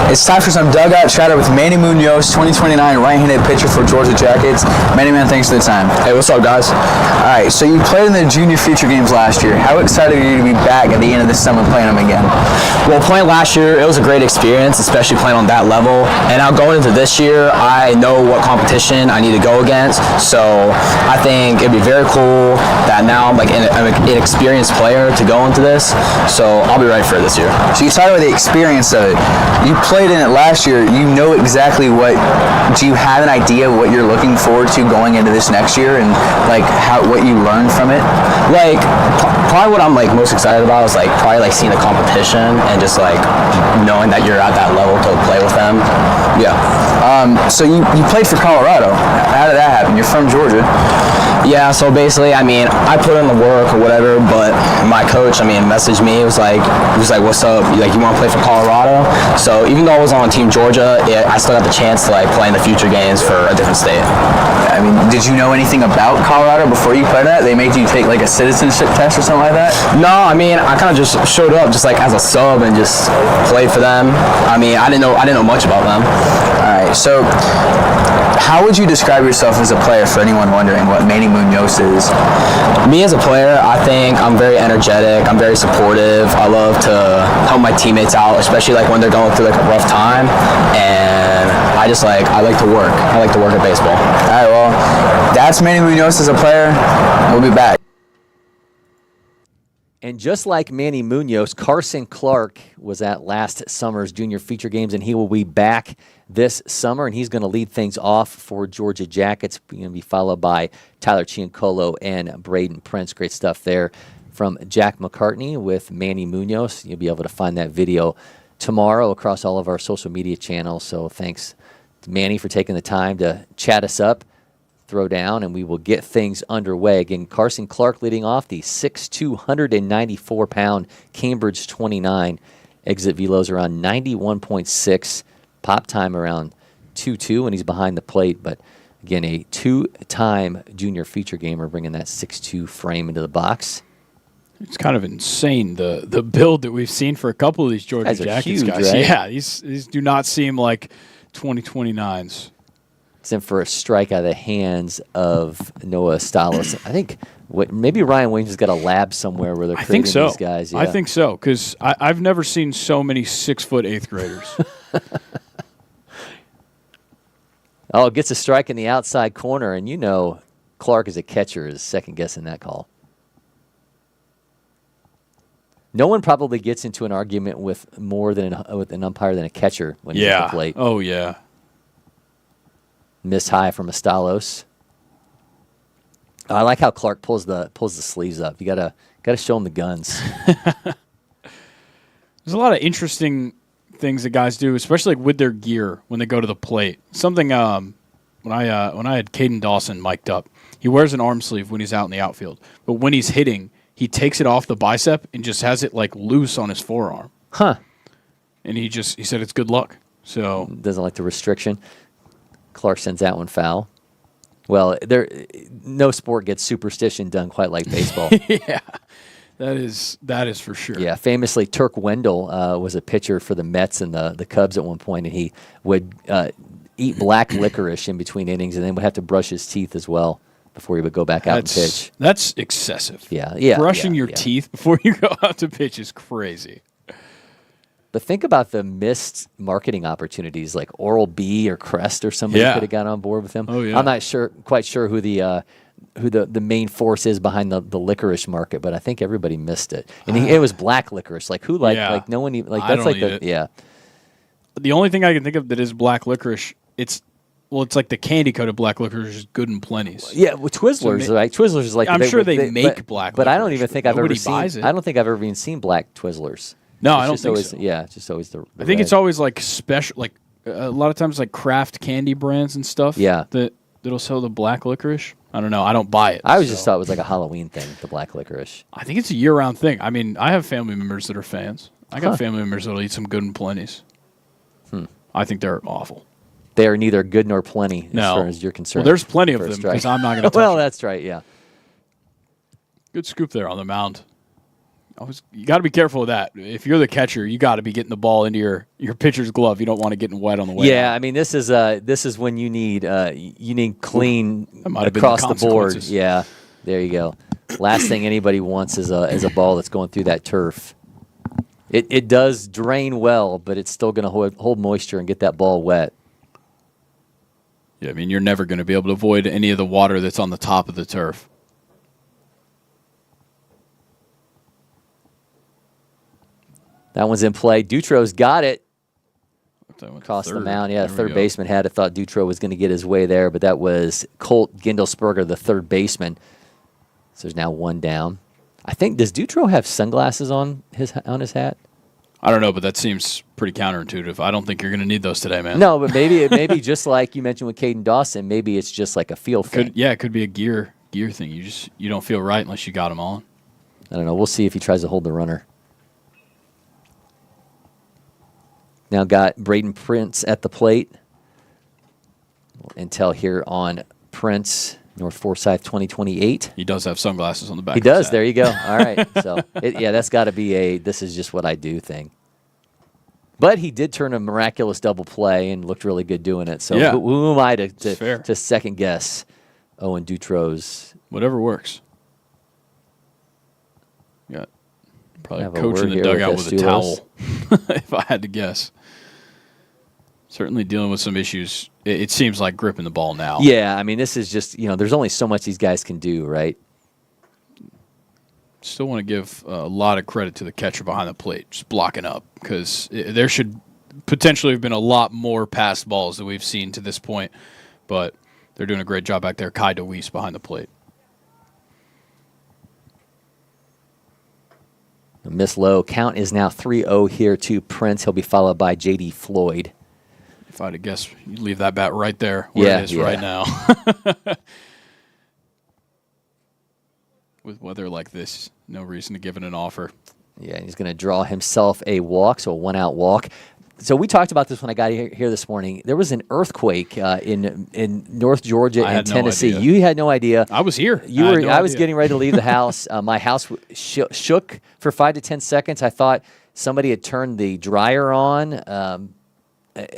It's time for some dugout chatter with Manny Munoz, 2029 right-handed pitcher for Georgia Jackets. Manny, man, thanks for the time. Hey, what's up, guys? All right, so you played in the junior feature games last year. How excited are you to be back at the end of the summer playing them again? Well, playing last year, it was a great experience, especially playing on that level. And now going into this year, I know what competition I need to go against. So I think it'd be very cool that now I'm an experienced player to go into this. So I'll be ready for it this year. So you started with the experience of it. You played played in it last year. You know exactly what. Do you have an idea of what you're looking forward to going into this next year, and like what you learned from it? Like probably what I'm like most excited about is like probably like seeing the competition and just like knowing that you're at that level to play with them. Yeah. So you played for Colorado. How did that happen? You're from Georgia. Yeah, so basically, I mean, I put in the work or whatever, but my coach, I mean, messaged me. It was like, what's up? Like, you want to play for Colorado? So even though I was on Team Georgia, I still got the chance to like play in the future games for a different state. I mean, did you know anything about Colorado before you played that? They made you take like a citizenship test or something like that? No, I mean, I kind of just showed up just like as a sub and just played for them. I mean, I didn't know much about them. All right, so how would you describe yourself as a player for anyone wondering what Manny Munoz is? Me as a player, I think I'm very energetic. I'm very supportive. I love to help my teammates out, especially like when they're going through like a rough time. And I like to work. I like to work at baseball. All right, well, that's Manny Munoz as a player. We'll be back. And just like Manny Munoz, Carson Clark was at last summer's junior feature games, and he will be back this summer, and he's going to lead things off for Georgia Jackets. He's going to be followed by Tyler Chiancolo and Braden Prince. Great stuff there from Jack McCartney with Manny Munoz. You'll be able to find that video tomorrow across all of our social media channels. So thanks to Manny for taking the time to chat us up. Throw down, and we will get things underway. Again, Carson Clark leading off, the 6'2", 194-pound Cambridge 29. Exit velos around 91.6. Pop time around 2.2 when he's behind the plate. But again, a two-time junior feature gamer bringing that 6'2" frame into the box. It's kind of insane, the build that we've seen for a couple of these Georgia Jackets huge, guys. right? Yeah, these do not seem like 2029s. Sent for a strike out of the hands of Noah Stalos. I think maybe Ryan Williams has got a lab somewhere where they're creating these guys. Yeah. I think so, because I've never seen so many 6-foot 8th graders. Oh, gets a strike in the outside corner, and you know Clark as a catcher is second-guessing that call. No one probably gets into an argument with with an umpire than a catcher when he's at the plate. Oh, yeah. Missed high from Astalos. I like how Clark pulls the sleeves up. You gotta show him the guns. There's a lot of interesting things that guys do, especially like with their gear when they go to the plate. Something when I had Caden Dawson mic'd up, he wears an arm sleeve when he's out in the outfield, but when he's hitting, he takes it off the bicep and just has it like loose on his forearm. Huh? And he said it's good luck. So doesn't like the restriction. Clark sends that one foul. Well, no sport gets superstition done quite like baseball. Yeah, that is for sure. Yeah, famously, Turk Wendell was a pitcher for the Mets and the Cubs at one point, and he would eat black licorice in between innings and then would have to brush his teeth as well before he would go back out and pitch. That's excessive. Yeah. Brushing your teeth before you go out to pitch is crazy. But think about the missed marketing opportunities like Oral-B or Crest or somebody could have got on board with him. Oh, yeah. I'm not quite sure who the main force is behind the licorice market, but I think everybody missed it. And it was black licorice. Like who like no one even like that's like the yeah. The only thing I can think of that is black licorice, it's like the candy coated black licorice is good and plenty's. Yeah, well, Twizzlers, right? Twizzlers is like I'm sure they make black, but I don't even think I've ever seen. It. I don't think I've ever even seen black Twizzlers. No, I don't think so. Yeah, it's just always the I think it's always like special, like a lot of times like craft candy brands and stuff. Yeah, that'll sell the black licorice. I don't know. I don't buy it. I always just thought it was like a Halloween thing, the black licorice. I think it's a year-round thing. I mean, I have family members that are fans. I got family members that'll eat some good and plenty's. I think they're awful. They are neither good nor plenty as far as you're concerned. Well, there's plenty of them because I'm not going to touch Well, them. that's right, yeah. Good scoop there on the mound. You got to be careful of that. If you're the catcher, you got to be getting the ball into your pitcher's glove. You don't want to get wet on the way. Yeah, out. I mean this is when you need clean across the board. Yeah, there you go. Last thing anybody wants is a ball that's going through that turf. It does drain well, but it's still going to hold moisture and get that ball wet. Yeah, I mean you're never going to be able to avoid any of the water that's on the top of the turf. That one's in play. Dutro's got it. across the mound. Yeah, third baseman had it. Thought Dutro was going to get his way there, but that was Colt Gindelsperger, the third baseman. So there's now one down. I think, does Dutro have sunglasses on his hat? I don't know, but that seems pretty counterintuitive. I don't think you're going to need those today, man. No, but maybe just like you mentioned with Caden Dawson, maybe it's just like a feel thing. It could be a gear thing. You don't feel right unless you got them on. I don't know. We'll see if he tries to hold the runner. Now got Braden Prince at the plate. Intel here on Prince, North Forsyth 2028. He does have sunglasses on the back. He does. There you go. All right. So, that's got to be a this is just what I do thing. But he did turn a miraculous double play and looked really good doing it. So who am I to second guess Owen Dutro's? Whatever works. Yeah. Probably a coach in the dugout with a towel, if I had to guess. Certainly dealing with some issues. It seems like gripping the ball now. Yeah, I mean, this is just, there's only so much these guys can do, right? Still want to give a lot of credit to the catcher behind the plate, just blocking up, because there should potentially have been a lot more passed balls that we've seen to this point, but they're doing a great job back there. Kai DeWeese behind the plate. Miss low. Count is now 3-0 here to Prince. He'll be followed by J.D. Floyd. If I had to guess, you'd leave that bat right there where it is right now. With weather like this, no reason to give it an offer. Yeah, he's going to draw himself a walk, so a one-out walk. So we talked about this when I got here this morning. There was an earthquake in North Georgia and Tennessee. No you had no idea. I was here. I was getting ready to leave the house. My house shook for 5 to 10 seconds. I thought somebody had turned the dryer on,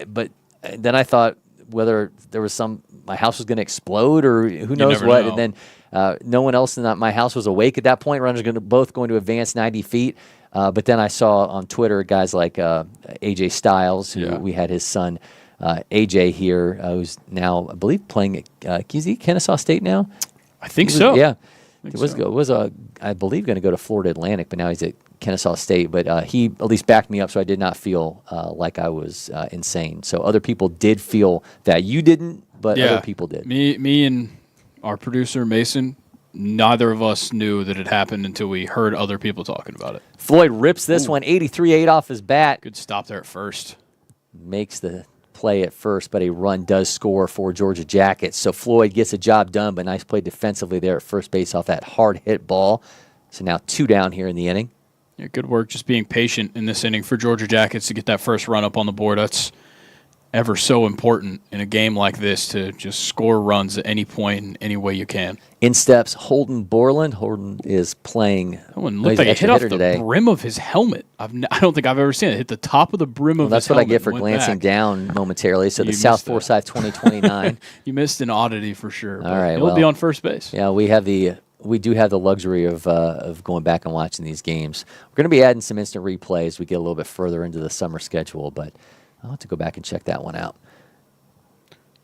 but then I thought whether there was my house was going to explode or who knows what. Know. And then no one else in my house was awake at that point. Runners both going to advance 90 feet. But then I saw on Twitter guys like AJ Styles, who we had his son AJ here, who's now, I believe, playing at Kennesaw State now. I think so. Yeah. I believe, going to go to Florida Atlantic, but now he's at Kennesaw State. But he at least backed me up, so I did not feel like I was insane. So other people did feel that. You didn't, but other people did. Me and our producer, Mason, neither of us knew that it happened until we heard other people talking about it. Floyd rips this one 83-8 off his bat. Good stop there at first. Makes the play at first, but a run does score for Georgia Jackets. So Floyd gets a job done, but nice play defensively there at first base off that hard hit ball. So now 2 down here in the inning. Yeah, good work just being patient in this inning for Georgia Jackets to get that first run up on the board. That's ever so important in a game like this, to just score runs at any point in any way you can. In steps Holden Borland. Holden is playing. Looked like it hit off the brim of his helmet. I don't think I've ever seen it hit the top of the brim of his helmet. That's what I get for glancing down momentarily. So the South Forsyth 2029. You missed an oddity for sure. All right, he'll be on first base. Yeah, we do have the luxury of going back and watching these games. We're going to be adding some instant replays as we get a little bit further into the summer schedule, but I'll have to go back and check that one out.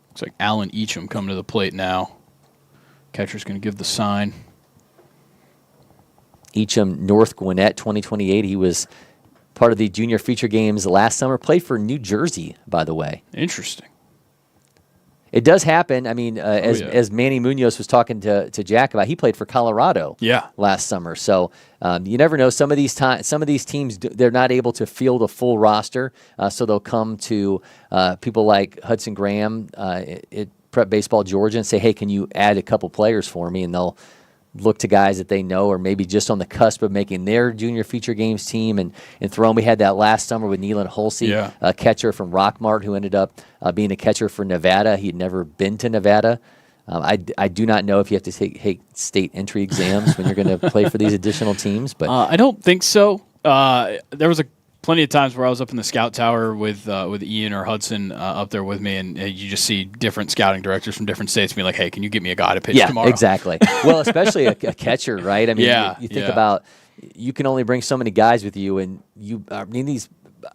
Looks like Alan Eacham coming to the plate now. Catcher's going to give the sign. Eacham, North Gwinnett, 2028. He was part of the junior feature games last summer. Played for New Jersey, by the way. Interesting. It does happen. I mean, as Manny Munoz was talking to Jack about, he played for Colorado last summer. So you never know. Some of these teams, they're not able to field a full roster, so they'll come to people like Hudson Graham at Prep Baseball Georgia and say, hey, can you add a couple players for me? And they'll look to guys that they know or maybe just on the cusp of making their junior feature games team and throw them. We had that last summer with Neelan Holsey, a catcher from Rockmart who ended up being a catcher for Nevada. He had never been to Nevada. I do not know if you have to take state entry exams when you're going to play for these additional teams. But I don't think so. There was plenty of times where I was up in the scout tower with Ian or Hudson up there with me, and you just see different scouting directors from different states be like, hey, can you get me a guy to pitch tomorrow? Yeah, exactly. Well, especially a catcher, right? I mean, you think about, you can only bring so many guys with you, and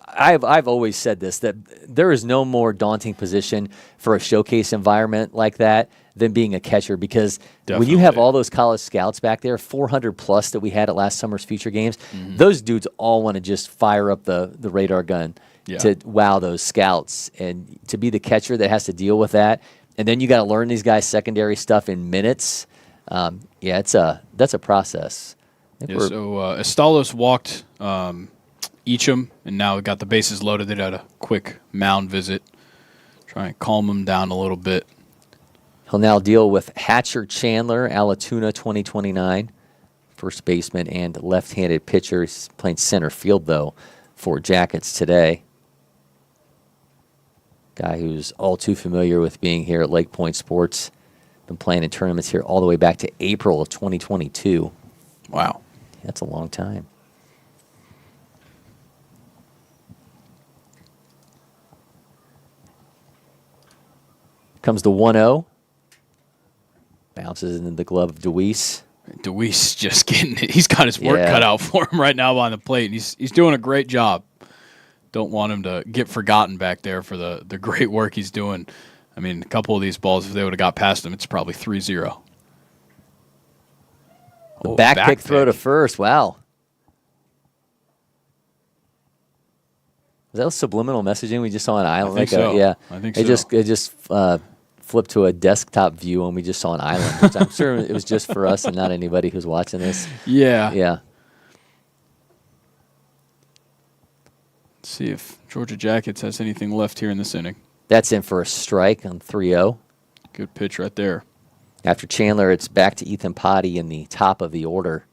I've always said this, that there is no more daunting position for a showcase environment like that than being a catcher, because when you have all those college scouts back there, 400 plus that we had at last summer's feature games, those dudes all want to just fire up the radar gun to wow those scouts. And to be the catcher that has to deal with that, and then you got to learn these guys' secondary stuff in minutes. That's a process. So Estalos walked Eacham, and now we got the bases loaded. They had a quick mound visit, try and calm him down a little bit. He'll now deal with Hatcher Chandler, Alatuna 2029, first baseman and left-handed pitcher. He's playing center field, though, for Jackets today. Guy who's all too familiar with being here at LakePoint Sports. Been playing in tournaments here all the way back to April of 2022. Wow. That's a long time. Comes the 1-0. Bounces into the glove of Deweese. Deweese just getting it. He's got his work cut out for him right now on the plate, and he's doing a great job. Don't want him to get forgotten back there for the great work he's doing. I mean, a couple of these balls, if they would have got past him, it's probably 3-0. The back pick throw to first. Wow. Was that subliminal messaging we just saw on Island? I think so. Yeah. I think It just flipped to a desktop view and we just saw an island, which I'm sure it was just for us and not anybody who's watching this. Yeah. Yeah. Let's see if Georgia Jackets has anything left here in this inning. That's in for a strike on 3-0. Good pitch right there. After Chandler, it's back to Ethan Potty in the top of the order.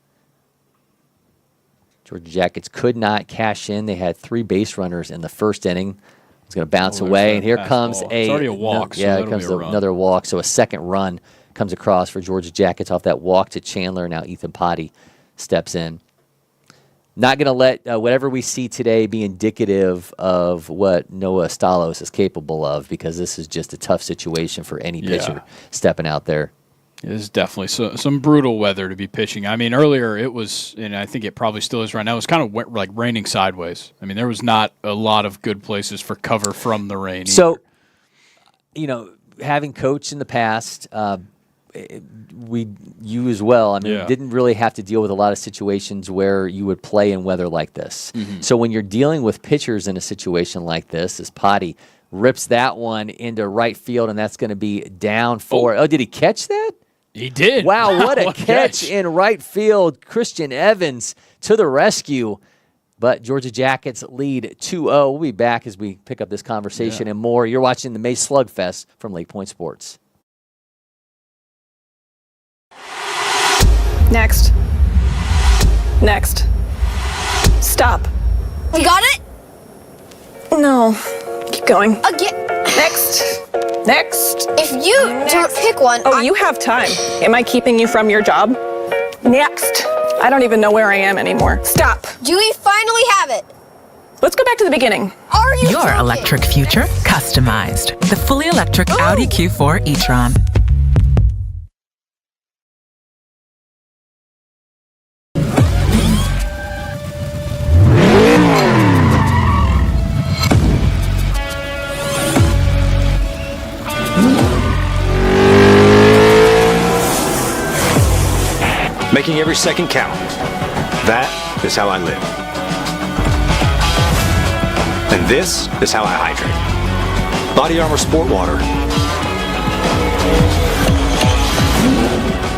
Georgia Jackets could not cash in. They had 3 base runners in the first inning. It's going to bounce away, and here comes it's already a walk. So here comes another walk. So a second run comes across for Georgia Jackets off that walk to Chandler. Now Ethan Potty steps in. Not going to let whatever we see today be indicative of what Noah Estalos is capable of, because this is just a tough situation for any pitcher stepping out there. It is definitely some brutal weather to be pitching. I mean, earlier it was, and I think it probably still is right now, it was kind of like raining sideways. I mean, there was not a lot of good places for cover from the rain. So, having coached in the past, you as well, didn't really have to deal with a lot of situations where you would play in weather like this. Mm-hmm. So when you're dealing with pitchers in a situation like this, as Potty rips that one into right field, and that's going to be down for. Oh, did he catch that? He did. Wow, what a catch in right field. Christian Evans to the rescue. But Georgia Jackets lead 2-0. We'll be back as we pick up this conversation and more. You're watching the May Slugfest from LakePoint Sports. Next. Next. Stop. You got it? No. Keep going. Again. Next. Next. If you don't pick one. Oh, you have time. Am I keeping you from your job? Next. I don't even know where I am anymore. Stop. Do we finally have it? Let's go back to the beginning. Are you Your joking? electric future customized. The fully electric Audi Q4 e-tron. Making every second count. That is how I live. And this is how I hydrate. Body Armor Sport Water.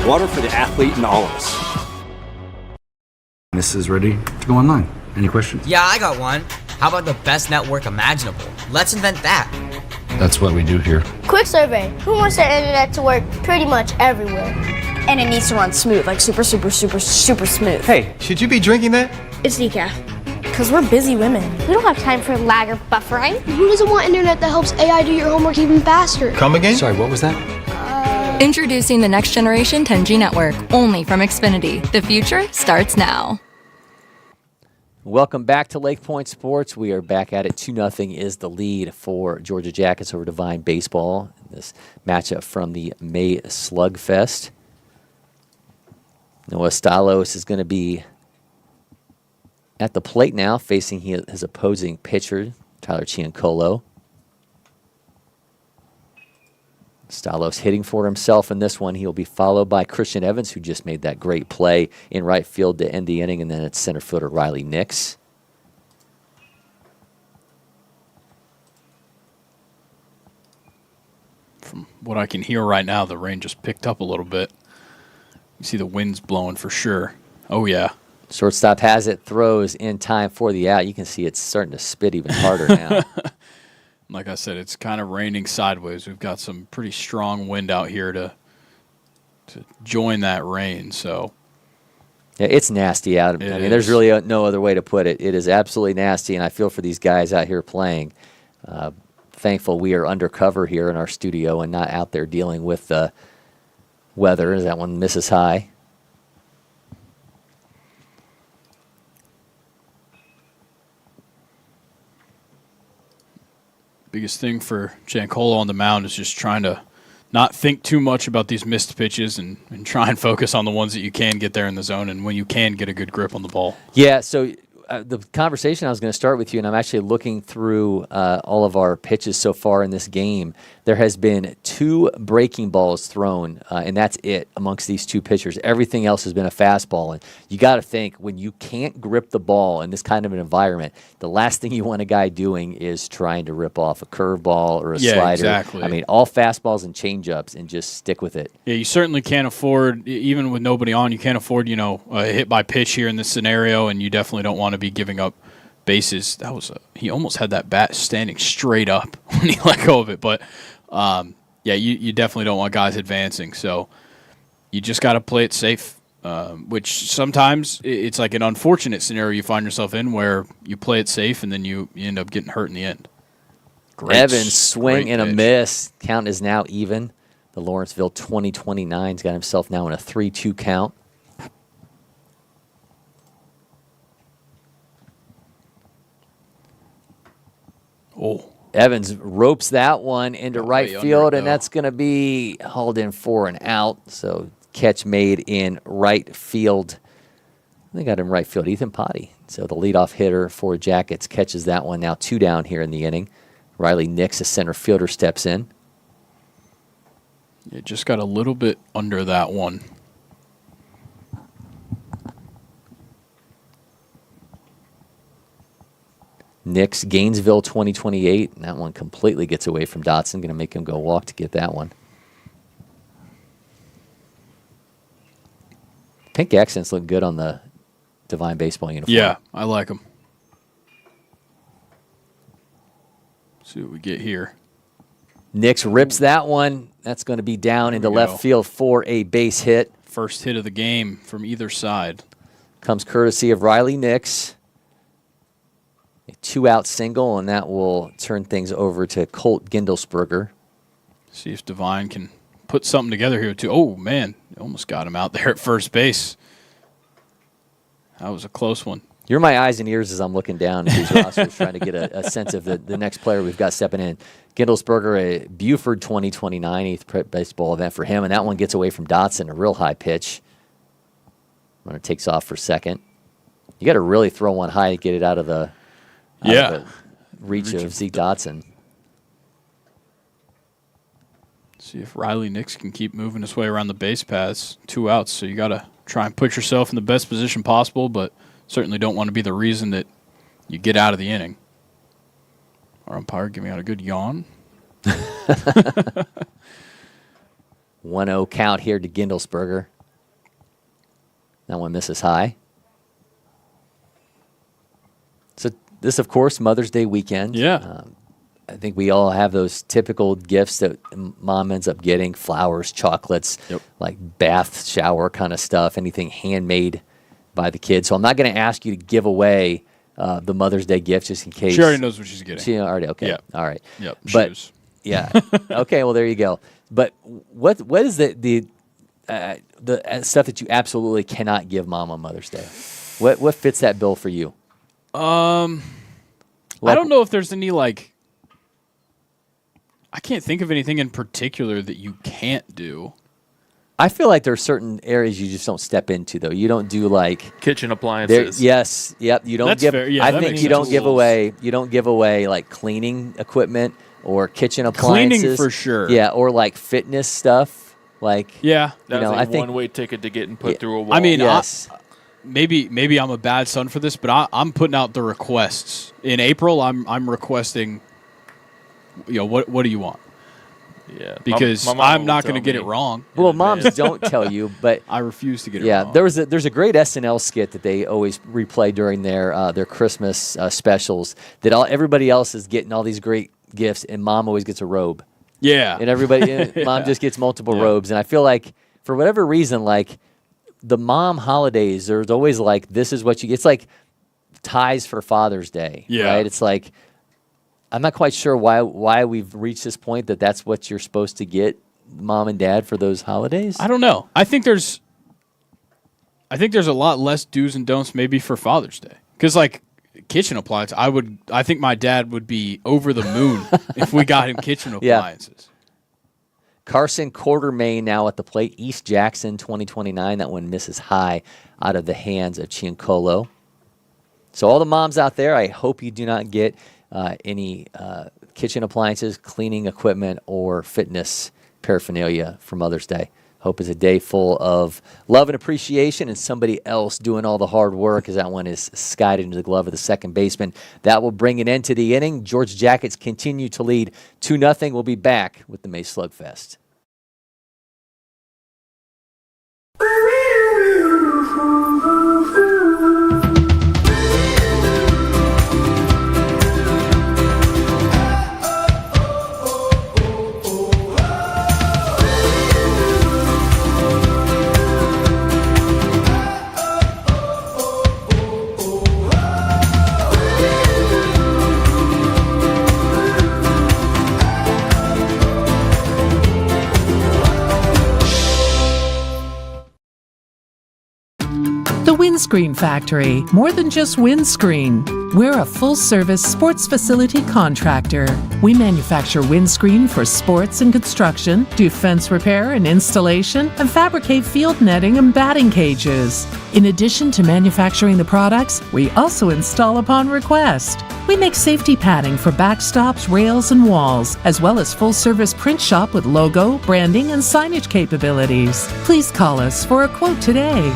Water for the athlete in all of us. This is ready to go online. Any questions? Yeah, I got one. How about the best network imaginable? Let's invent that. That's what we do here. Quick survey. Who wants their internet to work pretty much everywhere? And it needs to run smooth, like super smooth. Hey, should you be drinking that? It's decaf. Because we're busy women. We don't have time for lag or buffering. Who doesn't want internet that helps AI do your homework even faster? Come again? Sorry, what was that? Introducing the next generation 10G network, only from Xfinity. The future starts now. Welcome back to LakePoint Sports. We are back at it. 2-0 is the lead for Georgia Jackets over Devine baseball. This matchup from the May Slugfest. Noah Estalos is going to be at the plate now, facing his opposing pitcher, Tyler Ciancolo. Estalos hitting for himself in this one. He'll be followed by Christian Evans, who just made that great play in right field to end the inning, and then it's center fielder Riley Nix. From what I can hear right now, the rain just picked up a little bit. You see the winds blowing for sure. Oh, yeah. Shortstop has it, throws in time for the out. You can see it's starting to spit even harder now. Like I said, it's kind of raining sideways. We've got some pretty strong wind out here to join that rain. So yeah, it's nasty out. I mean, there's really no other way to put it. It is absolutely nasty, and I feel for these guys out here playing. Thankful we are undercover here in our studio and not out there dealing with the weather. That one misses high. Biggest thing for Giancola on the mound is just trying to not think too much about these missed pitches and try and focus on the ones that you can get there in the zone and when you can get a good grip on the ball. Yeah, so the conversation I was going to start with you, and I'm actually looking through all of our pitches so far in this game. There has been 2 breaking balls thrown, and that's it amongst these 2 pitchers. Everything else has been a fastball. And you got to think, when you can't grip the ball in this kind of an environment, the last thing you want a guy doing is trying to rip off a curveball or a slider. Exactly. I mean, all fastballs and changeups, and just stick with it. Yeah, you certainly can't afford, even with nobody on, you can't afford, a hit by pitch here in this scenario, and you definitely don't want to be giving up bases. That was he almost had that bat standing straight up when he let go of it. But yeah, you definitely don't want guys advancing. So you just got to play it safe, which sometimes it's like an unfortunate scenario you find yourself in where you play it safe and then you end up getting hurt in the end. Evans swing and a miss. Count is now even. The Lawrenceville 2029's got himself now in a 3-2 count. Oh. Evans ropes that one into right field, and that's going to be hauled in for an out. So catch made in right field. They got him right field, Ethan Potty. So the leadoff hitter for Jackets catches that one. Now 2 down here in the inning. Riley Nix, a center fielder, steps in. It just got a little bit under that one. Nix, Gainesville 2028. And that one completely gets away from Dotson. Going to make him go walk to get that one. Pink accents look good on the Devine baseball uniform. Yeah, I like them. See what we get here. Nix rips that one. That's going to be down into left field for a base hit. First hit of the game from either side. Comes courtesy of Riley Nix. A 2-out single, and that will turn things over to Colt Gindelsberger. See if Devine can put something together here, too. Oh, man, almost got him out there at first base. That was a close one. You're my eyes and ears as I'm looking down at these rosters, trying to get a sense of the next player we've got stepping in. Gindelsberger, a Buford 2029 eighth baseball event for him, and that one gets away from Dotson, a real high pitch. Runner takes off for second. You got to really throw one high to get it out of the reach of Zeke Dotson. See if Riley Nix can keep moving his way around the base paths. 2 outs, so you got to try and put yourself in the best position possible, but certainly don't want to be the reason that you get out of the inning. Our umpire giving out a good yawn. 1-0 count here to Gindelsberger. That one misses high. So this, of course, Mother's Day weekend. Yeah. I think we all have those typical gifts that mom ends up getting, flowers, chocolates, like bath, shower kind of stuff, anything handmade by the kids. So I'm not going to ask you to give away the Mother's Day gift just in case. She already knows what she's getting. She already, okay. Yeah. All right. Yep. But, shoes. Yeah. Okay, well, there you go. But what is the stuff that you absolutely cannot give mom on Mother's Day? What fits that bill for you? I don't know if there's any, I can't think of anything in particular that you can't do. I feel like there are certain areas you just don't step into, though. You don't do kitchen appliances. Yes, yep. You don't That's give. fair. Yeah, I that think makes you don't sense. give away. You don't give away like cleaning equipment or kitchen appliances. Cleaning for sure. Yeah, or like fitness stuff. Yeah, That's I think one-way ticket to getting put through a wall. I mean, yes. Maybe I'm a bad son for this, but I'm putting out the requests in April. I'm requesting. What do you want? Yeah, because my mom I'm will not going to tell get me. it wrong. Well, moms don't tell you, but I refuse to get it yeah, wrong. there's a great SNL skit that they always replay during their Christmas specials that everybody else is getting all these great gifts, and mom always gets a robe. Yeah, and everybody, mom just gets multiple robes, and I feel like for whatever reason, like the mom holidays, there's always like this is what you get. It's like ties for Father's Day, right? It's like I'm not quite sure why we've reached this point that that's what you're supposed to get mom and dad for those holidays. I don't know. I think there's a lot less do's and don'ts maybe for Father's Day, because like kitchen appliance, I think my dad would be over the moon if we got him kitchen appliances. Carson Quartermain now at the plate. East Jackson 2029. That one misses high out of the hands of Chiancolo. So all the moms out there, I hope you do not get any kitchen appliances, cleaning equipment, or fitness paraphernalia for Mother's Day. Hope is a day full of love and appreciation and somebody else doing all the hard work, as that one is skied into the glove of the second baseman. That will bring an end to the inning. Georgia Jackets continue to lead 2-0. We'll be back with the May Slugfest. The Windscreen Factory, more than just windscreen. We're a full-service sports facility contractor. We manufacture windscreen for sports and construction, do fence repair and installation, and fabricate field netting and batting cages. In addition to manufacturing the products, we also install upon request. We make safety padding for backstops, rails, and walls, as well as full-service print shop with logo, branding, and signage capabilities. Please call us for a quote today.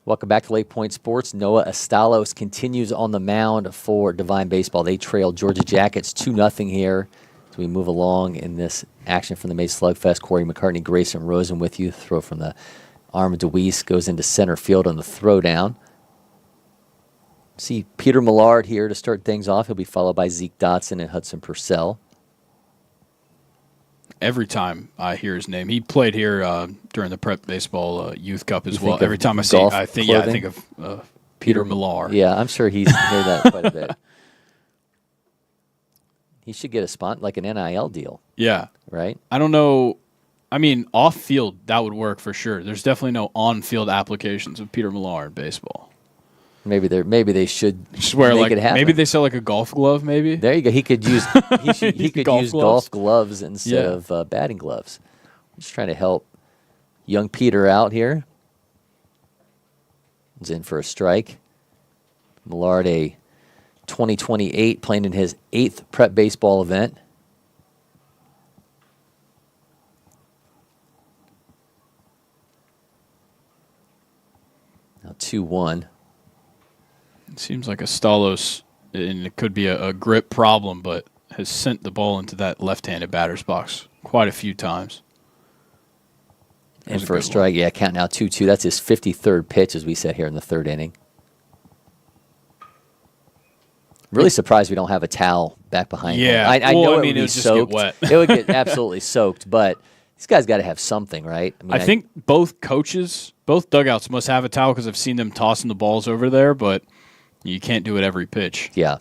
Welcome back to LakePoint Sports. Noah Estalos continues on the mound for Devine Baseball. They trail Georgia Jackets 2-0 here as we move along in this action from the May Slugfest. Cory, McCartney, Grayson, Rosen with you. Throw from the arm of DeWeese goes into center field on the throwdown. See Peter Millard here to start things off. He'll be followed by Zeke Dotson and Hudson Purcell. Every time I hear his name, he played here during the Prep Baseball Youth Cup as well. Every time I see, I think of Peter Millar. Yeah, I'm sure he's heard that quite a bit. He should get a spot like an NIL deal. Yeah, right. I don't know. I mean, off field that would work for sure. There's definitely no on field applications of Peter Millar in baseball. Maybe they should swear make like it happen. Maybe they sell like a golf glove. Maybe there you go. He could use he could use golf gloves instead of batting gloves. I'm just trying to help young Peter out here. He's in for a strike. Millard, a 2028, playing in his 8th prep baseball event. Now 2-1. It seems like Estalos, and it could be a grip problem, but has sent the ball into that left-handed batter's box quite a few times. And for a strike, count now 2-2. That's his 53rd pitch, as we said here in the 3rd inning. Really surprised we don't have a towel back behind him. I know it would be soaked. Get wet. It would get absolutely soaked, but these guys got to have something, right? I think both coaches, both dugouts must have a towel because I've seen them tossing the balls over there, but you can't do it every pitch. Yeah.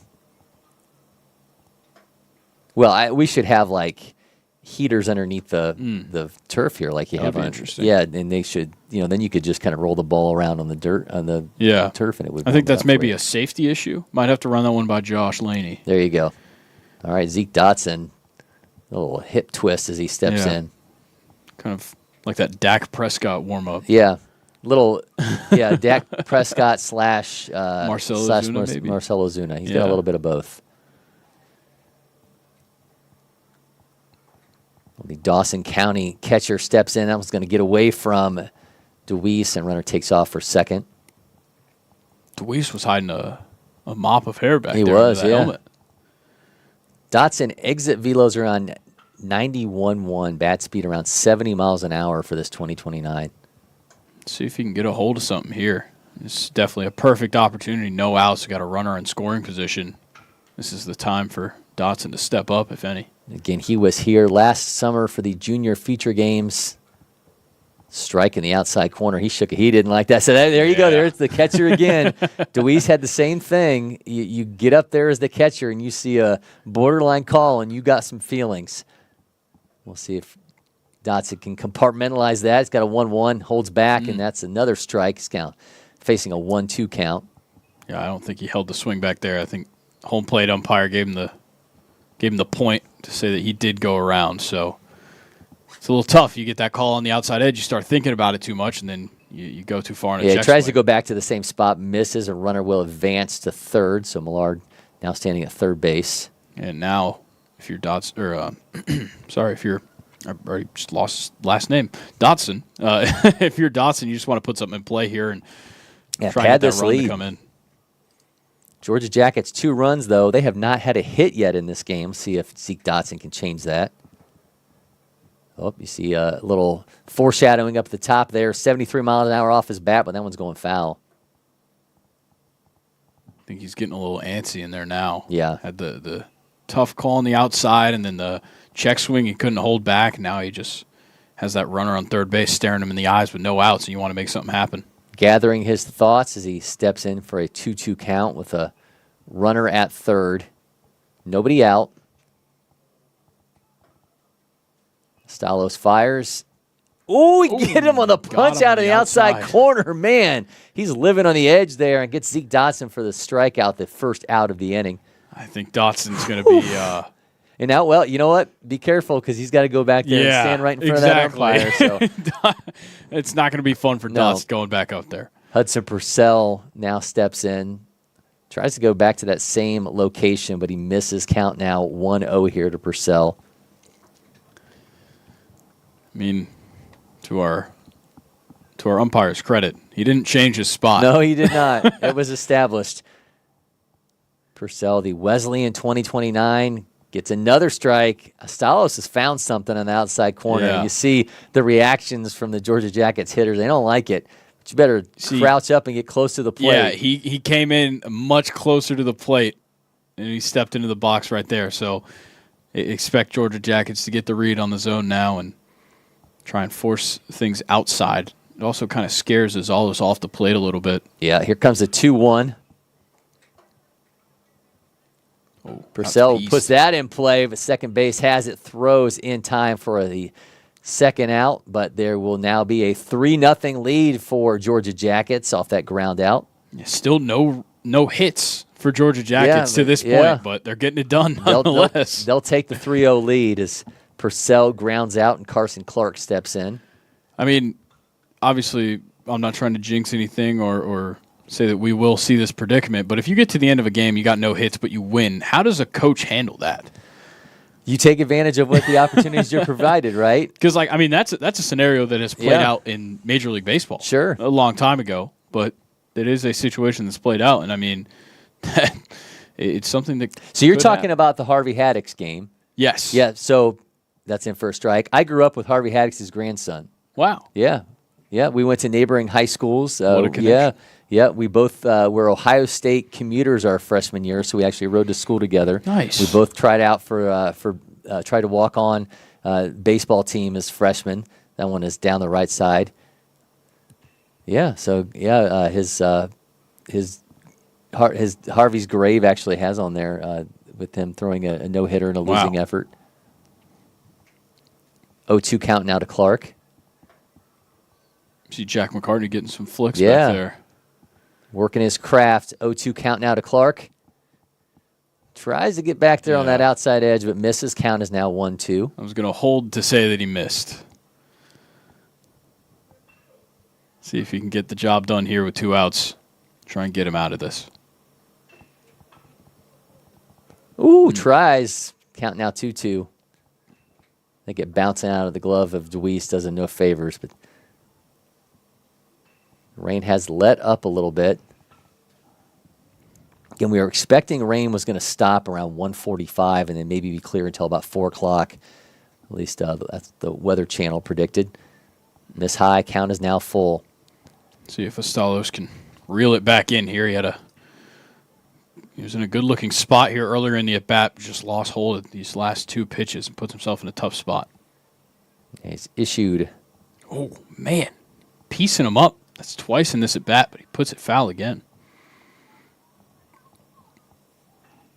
Well, we should have like heaters underneath the turf here, like you have. Interesting. Yeah, and they should. Then you could just kind of roll the ball around on the dirt on the turf, and it would. I think that's maybe a safety issue. Might have to run that one by Josh Laney. There you go. All right, Zeke Dotson, a little hip twist as he steps in. Kind of like that Dak Prescott warm up. Yeah. Dak Prescott / Marcell Ozuna, maybe? Marcell Ozuna. He's got a little bit of both. The Dawson County catcher steps in. That was going to get away from DeWeese, and runner takes off for second. DeWeese was hiding a mop of hair back there. He was, under that helmet. Dotson exit velos are on 91.1, bat speed around 70 miles an hour for this 2029. See if he can get a hold of something here. This is definitely a perfect opportunity. No outs, got a runner in scoring position. This is the time for Dotson to step up, if any. Again, he was here last summer for the junior feature games. Strike in the outside corner. He shook it. He didn't like that. So there you go. There's the catcher again. Deweese had the same thing. You get up there as the catcher and you see a borderline call and you got some feelings. We'll see if Dotson can compartmentalize that. He's got a 1-1, holds back, and that's another strike. He's facing a 1-2 count. Yeah, I don't think he held the swing back there. I think home plate umpire gave him the point to say that he did go around. So it's a little tough. You get that call on the outside edge, you start thinking about it too much, and then you go too far in a check he tries swing. to go back to the same spot, misses. A runner will advance to third, so Millard now standing at third base. And now, if you're if you're I already just lost his last name, Dotson. If you're Dotson, you just want to put something in play here and try and get that run to come in. Georgia Jackets 2 runs, though. They have not had a hit yet in this game. See if Zeke Dotson can change that. Oh, you see a little foreshadowing up the top there. 73 miles an hour off his bat, but that one's going foul. I think he's getting a little antsy in there now. Yeah. Had the tough call on the outside and then the check swing he couldn't hold back. Now he just has that runner on third base staring him in the eyes with no outs, and you want to make something happen. Gathering his thoughts as he steps in for a 2-2 count with a runner at third. Nobody out. Stalos fires. Oh, he get him on the punch out of the outside corner. Man, he's living on the edge there and gets Zeke Dotson for the strikeout, the first out of the inning. I think Dotson's going to be... And now, well, you know what? Be careful because he's got to go back there and stand right in front of that umpire. So. It's not going to be fun for Dotson going back out there. Hudson Purcell now steps in. Tries to go back to that same location, but he misses. Count now 1-0 here to Purcell. I mean, to our umpire's credit, he didn't change his spot. No, he did not. It was established. Purcell, the Wesleyan 2029, gets another strike. Stalos has found something on the outside corner. Yeah. You see the reactions from the Georgia Jackets hitters. They don't like it. But you better crouch up and get close to the plate. Yeah, he came in much closer to the plate, and he stepped into the box right there. So expect Georgia Jackets to get the read on the zone now and try and force things outside. It also kind of scares Azalos off the plate a little bit. Yeah, here comes a 2-1. Purcell puts that in play, but second base has it, throws in time for the second out, but there will now be a 3-0 lead for Georgia Jackets off that ground out. Yeah, still no hits for Georgia Jackets to this point, but they're getting it done nonetheless. They'll take the 3-0 lead as Purcell grounds out and Carson Clark steps in. I mean, obviously, I'm not trying to jinx anything or say that we will see this predicament, but if you get to the end of a game, you got no hits, but you win, how does a coach handle that? You take advantage of what the opportunities you're provided, right? Because, that's a scenario that has played out in Major League Baseball. Sure. A long time ago, but it is a situation that's played out, and I mean, it's something that. So you're talking about the Harvey Haddix game? Yes. Yeah. So that's in for a strike. I grew up with Harvey Haddix's grandson. Wow. Yeah. Yeah. We went to neighboring high schools. What a connection. Yeah. We both were Ohio State commuters our freshman year, so we actually rode to school together. Nice. We both tried out tried to walk on baseball team as freshmen. That one is down the right side. Yeah. So his Harvey's grave actually has on there with him throwing a no-hitter in a losing effort. 0-2 count now to Clark. See Jack McCartney getting some flicks back there. Working his craft. 0-2 count now to Clark. Tries to get back there on that outside edge, but misses. Count is now 1-2. I was going to hold to say that he missed. See if he can get the job done here with 2 outs. Try and get him out of this. Ooh, tries. Count now 2-2. I think it bouncing out of the glove of Deweese does him no favors, but rain has let up a little bit. Again, we were expecting rain was going to stop around 1:45 and then maybe be clear until about 4 o'clock. At least that's the Weather Channel predicted. This high count is now full. See if Astalos can reel it back in here. He was in a good-looking spot here earlier in the at-bat, just lost hold of these last 2 pitches and puts himself in a tough spot. Yeah, he's issued. Oh, man. Piecing him up. That's twice in this at-bat, but he puts it foul again.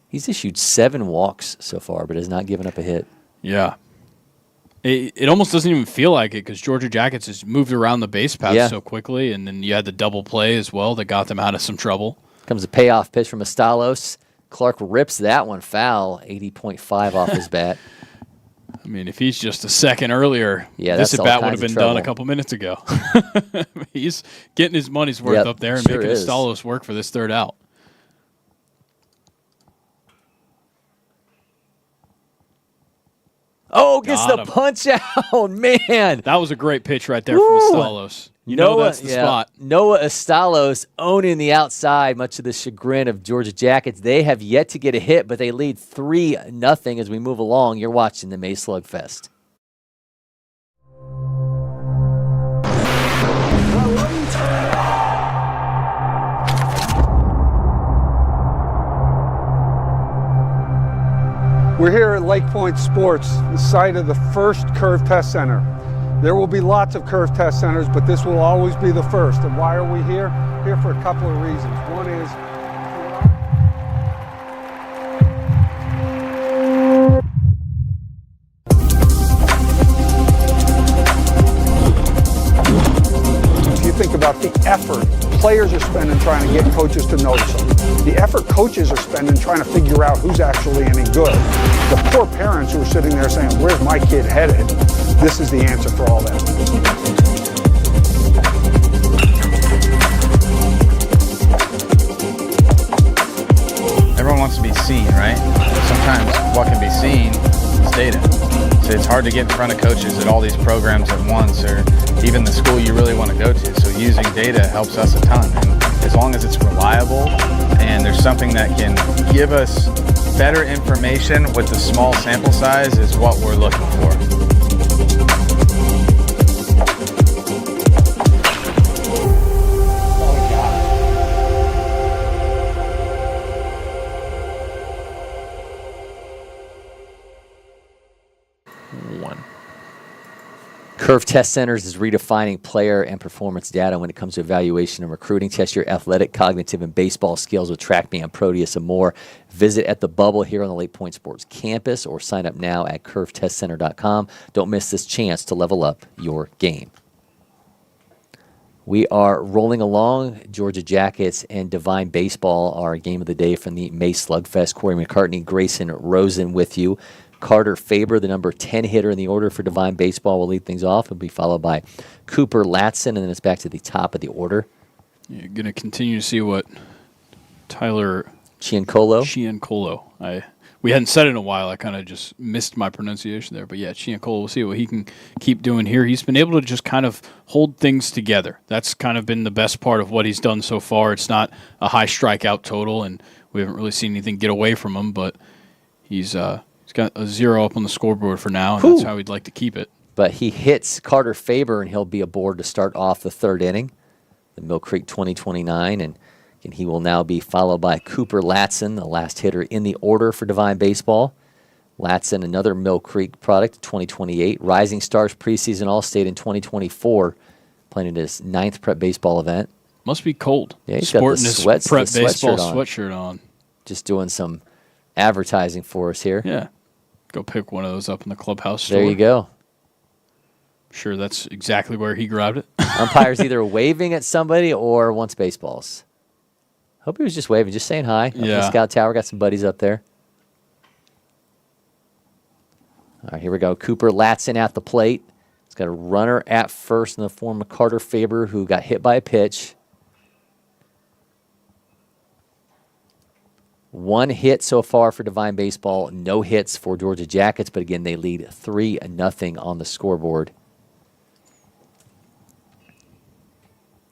He's issued 7 walks so far, but has not given up a hit. Yeah. It almost doesn't even feel like it because Georgia Jackets has moved around the base path so quickly, and then you had the double play as well that got them out of some trouble. Comes a payoff pitch from Astalos. Clark rips that one foul, 80.5 off his bat. I mean, if he's just a second earlier, this at-bat would have been done a couple minutes ago. He's getting his money's worth up there and making Astalos work for this third out. Oh, gets the punch out, man. That was a great pitch right there from Astalos. You know that's the spot. Noah Astalos owning the outside, much to the chagrin of Georgia Jackets. They have yet to get a hit, but they lead 3-0 as we move along. You're watching the May Slugfest. We're here at LakePoint Sports, the site of the first Curve Test Center. There will be lots of Curve Test Centers, but this will always be the first. And why are we here? Here for a couple of reasons. One is if you think about the effort players are spending trying to get coaches to notice them, the effort coaches are spending trying to figure out who's actually any good, the poor parents who are sitting there saying, where's my kid headed? This is the answer for all that. Everyone wants to be seen, right? Sometimes what can be seen is data. So it's hard to get in front of coaches at all these programs at once, or even the school you really want to go to. So using data helps us a ton. And as long as it's reliable and there's something that can give us better information with the small sample size is what we're looking for. Curve Test Centers is redefining player and performance data when it comes to evaluation and recruiting. Test your athletic, cognitive, and baseball skills with TrackMan, Proteus, and more. Visit at the Bubble here on the LakePoint Sports campus or sign up now at curvetestcenter.com. Don't miss this chance to level up your game. We are rolling along. Georgia Jackets and Devine baseball are game of the day from the May Slugfest. Cory McCartney, Grayson, Rosen with you. Carter Faber, the number 10 hitter in the order for Devine baseball, will lead things off. It'll be followed by Cooper Latson, and then it's back to the top of the order. You're going to continue to see what Tyler Ciancolo. We hadn't said it in a while. I kind of just missed my pronunciation there. But, yeah, Ciancolo, we'll see what he can keep doing here. He's been able to just kind of hold things together. That's kind of been the best part of what he's done so far. It's not a high strikeout total, and we haven't really seen anything get away from him, but he's got a 0 up on the scoreboard for now, and that's how he'd like to keep it. But he hits Carter Faber, and he'll be aboard to start off the third inning, the Mill Creek 2029. And he will now be followed by Cooper Latson, the last hitter in the order for Devine baseball. Latson, another Mill Creek product, 2028. Rising Stars preseason All-State in 2024, playing in his 9th prep baseball event. Must be cold. Yeah, he's got the prep baseball sweatshirt on. Just doing some advertising for us here. Yeah. Go pick one of those up in the clubhouse store. There you go. Sure, that's exactly where he grabbed it. Umpire's either waving at somebody or wants baseballs. Hope he was just waving, just saying hi. Up in the Scout Tower, got some buddies up there. All right, here we go. Cooper Latson at the plate. He's got a runner at first in the form of Carter Faber, who got hit by a pitch. 1 hit so far for Devine baseball, no hits for Georgia Jackets, but again, they lead 3-0 on the scoreboard.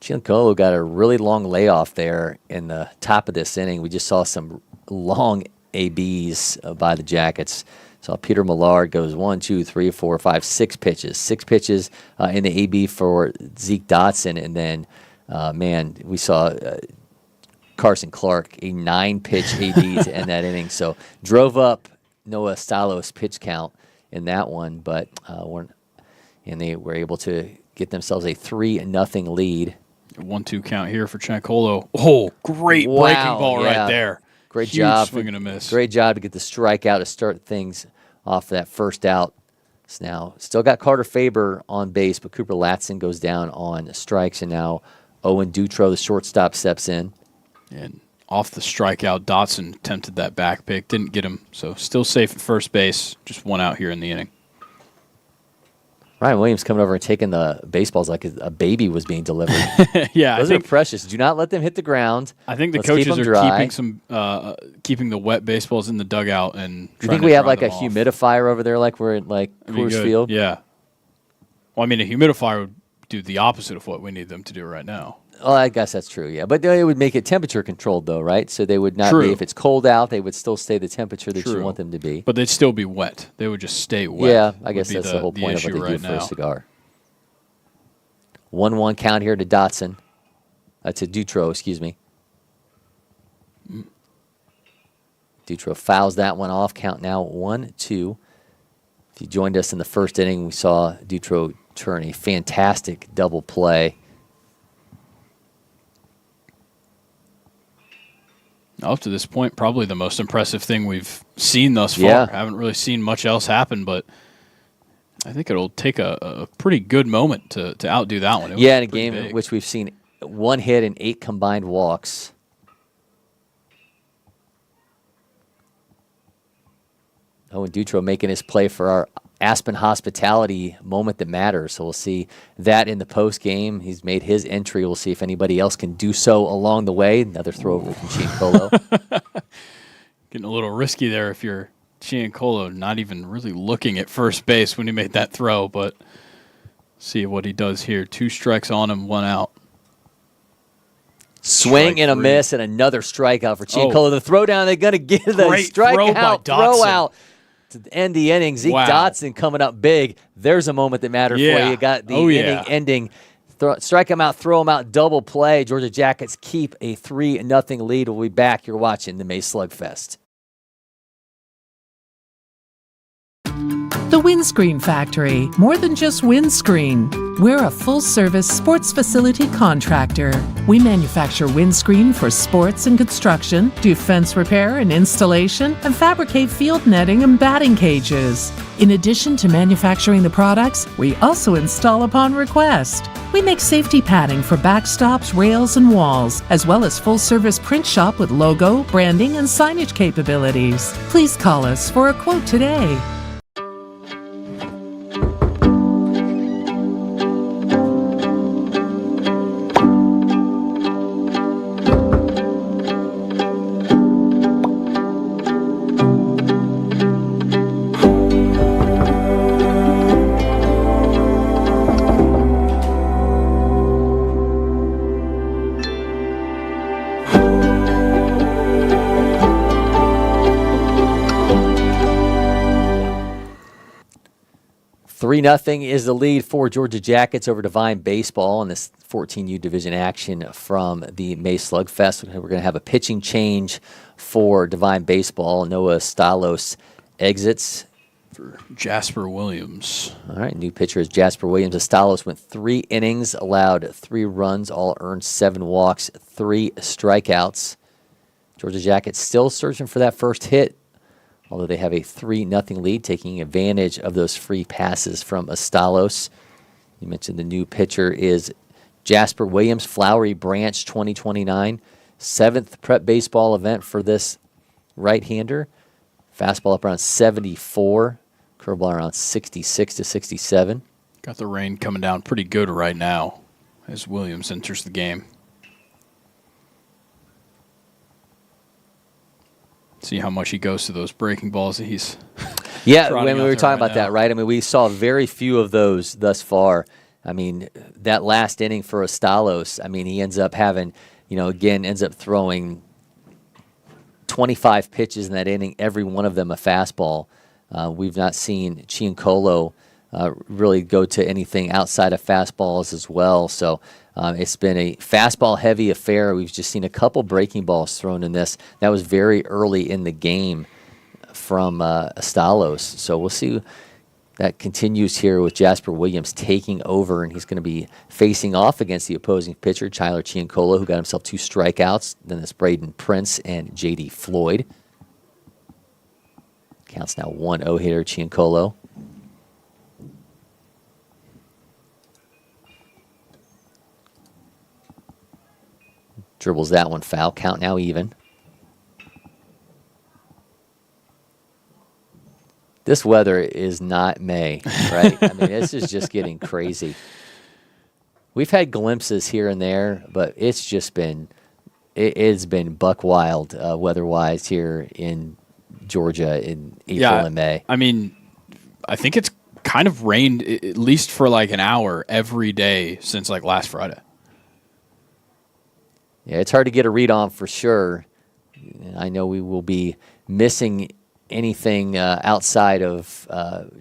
Giancarlo got a really long layoff there in the top of this inning. We just saw some long ABs by the Jackets. Saw Peter Millard goes 1, 2, 3, 4, 5, 6 pitches. 6 pitches in the AB for Zeke Dotson. And then, we saw Carson Clark, a 9-pitch AB to end that inning. So drove up Noah Stalos' pitch count in that one, but they were able to get themselves a 3-0 lead. 1-2 count here for Giancarlo. Oh, great breaking ball right there. Great Huge job. Swing and a miss. Great job to get the strikeout to start things off that first out. So now still got Carter Faber on base, but Cooper Latson goes down on strikes, and now Owen Dutro, the shortstop, steps in. And off the strikeout, Dotson attempted that back pick, didn't get him, so still safe at first base. Just 1 out here in the inning. Ryan Williams coming over and taking the baseballs like a baby was being delivered. Yeah, those are precious. Do not let them hit the ground. I think the coaches are keeping the wet baseballs in the dugout and. Do you think we have like a humidifier over there, like we're at Coors Field? Yeah. Well, I mean, a humidifier would do the opposite of what we need them to do right now. Oh, I guess that's true, yeah. But it would make it temperature controlled, though, right? So they would not be, if it's cold out, they would still stay the temperature that you want them to be. But they'd still be wet. They would just stay wet. Yeah, I guess that's the whole point of what they do for a cigar. 1-1 count here to Dotson. To Dutro, excuse me. Dutro fouls that one off. Count now 1-2. If you joined us in the first inning, we saw Dutro turn a fantastic double play. Up to this point, probably the most impressive thing we've seen thus far. Yeah. Haven't really seen much else happen, but I think it'll take a pretty good moment to outdo that one. In a game in which we've seen 1 hit and 8 combined walks. Owen Dutro making his play for our Aspen hospitality moment that matters. So we'll see that in the post game. He's made his entry. We'll see if anybody else can do so along the way. Another throw over from Giancarlo. Getting a little risky there if you're Giancarlo, not even really looking at first base when he made that throw, but see what he does here. 2 strikes on him, 1 out. Swing and a miss and another strikeout for Giancarlo. The throw down, they're going to get the strikeout, throw out. To end the inning, Zeke Dotson coming up big. There's a moment that mattered for you. You got the inning ending. Strike him out, throw him out, double play. Georgia Jackets keep a 3-0 lead. We'll be back. You're watching the May Slugfest. The Windscreen Factory, more than just windscreen. We're a full-service sports facility contractor. We manufacture windscreen for sports and construction, do fence repair and installation, and fabricate field netting and batting cages. In addition to manufacturing the products, we also install upon request. We make safety padding for backstops, rails, and walls, as well as full-service print shop with logo, branding, and signage capabilities. Please call us for a quote today. Nothing is the lead for Georgia Jackets over Devine baseball in this 14U division action from the May Slugfest. We're going to have a pitching change for Devine baseball. Noah Stalos exits for Jasper Williams. All right, new pitcher is Jasper Williams. Stalos went 3 innings, allowed 3 runs, all earned 7 walks, 3 strikeouts. Georgia Jackets still searching for that first hit, although they have a 3-0 lead, taking advantage of those free passes from Stalos. You mentioned the new pitcher is Jasper Williams, Flowery Branch 2029. 7th prep baseball event for this right-hander. Fastball up around 74, curveball around 66 to 67. Got the rain coming down pretty good right now as Williams enters the game. See how much he goes to those breaking balls that he's when we were talking about that, right? I mean, we saw very few of those thus far. I mean, that last inning for Astalos, I mean, he ends up having, ends up throwing 25 pitches in that inning, every one of them a fastball. We've not seen Ciancolo really go to anything outside of fastballs as well. So it's been a fastball-heavy affair. We've just seen a couple breaking balls thrown in this. That was very early in the game from Astalos. So we'll see. That continues here with Jasper Williams taking over, and he's going to be facing off against the opposing pitcher, Tyler Ciancolo, who got himself 2 strikeouts. Then it's Braden Prince and J.D. Floyd. Counts now 1-0 hitter, Ciancolo. Dribbles that one foul. Count now even. This weather is not May, right? I mean, this is just getting crazy. We've had glimpses here and there, but it's just been, it's been buck wild weather-wise here in Georgia in April and May. I mean, I think it's kind of rained at least for like an hour every day since like last Friday. Yeah, it's hard to get a read on for sure. I know we will be missing anything outside of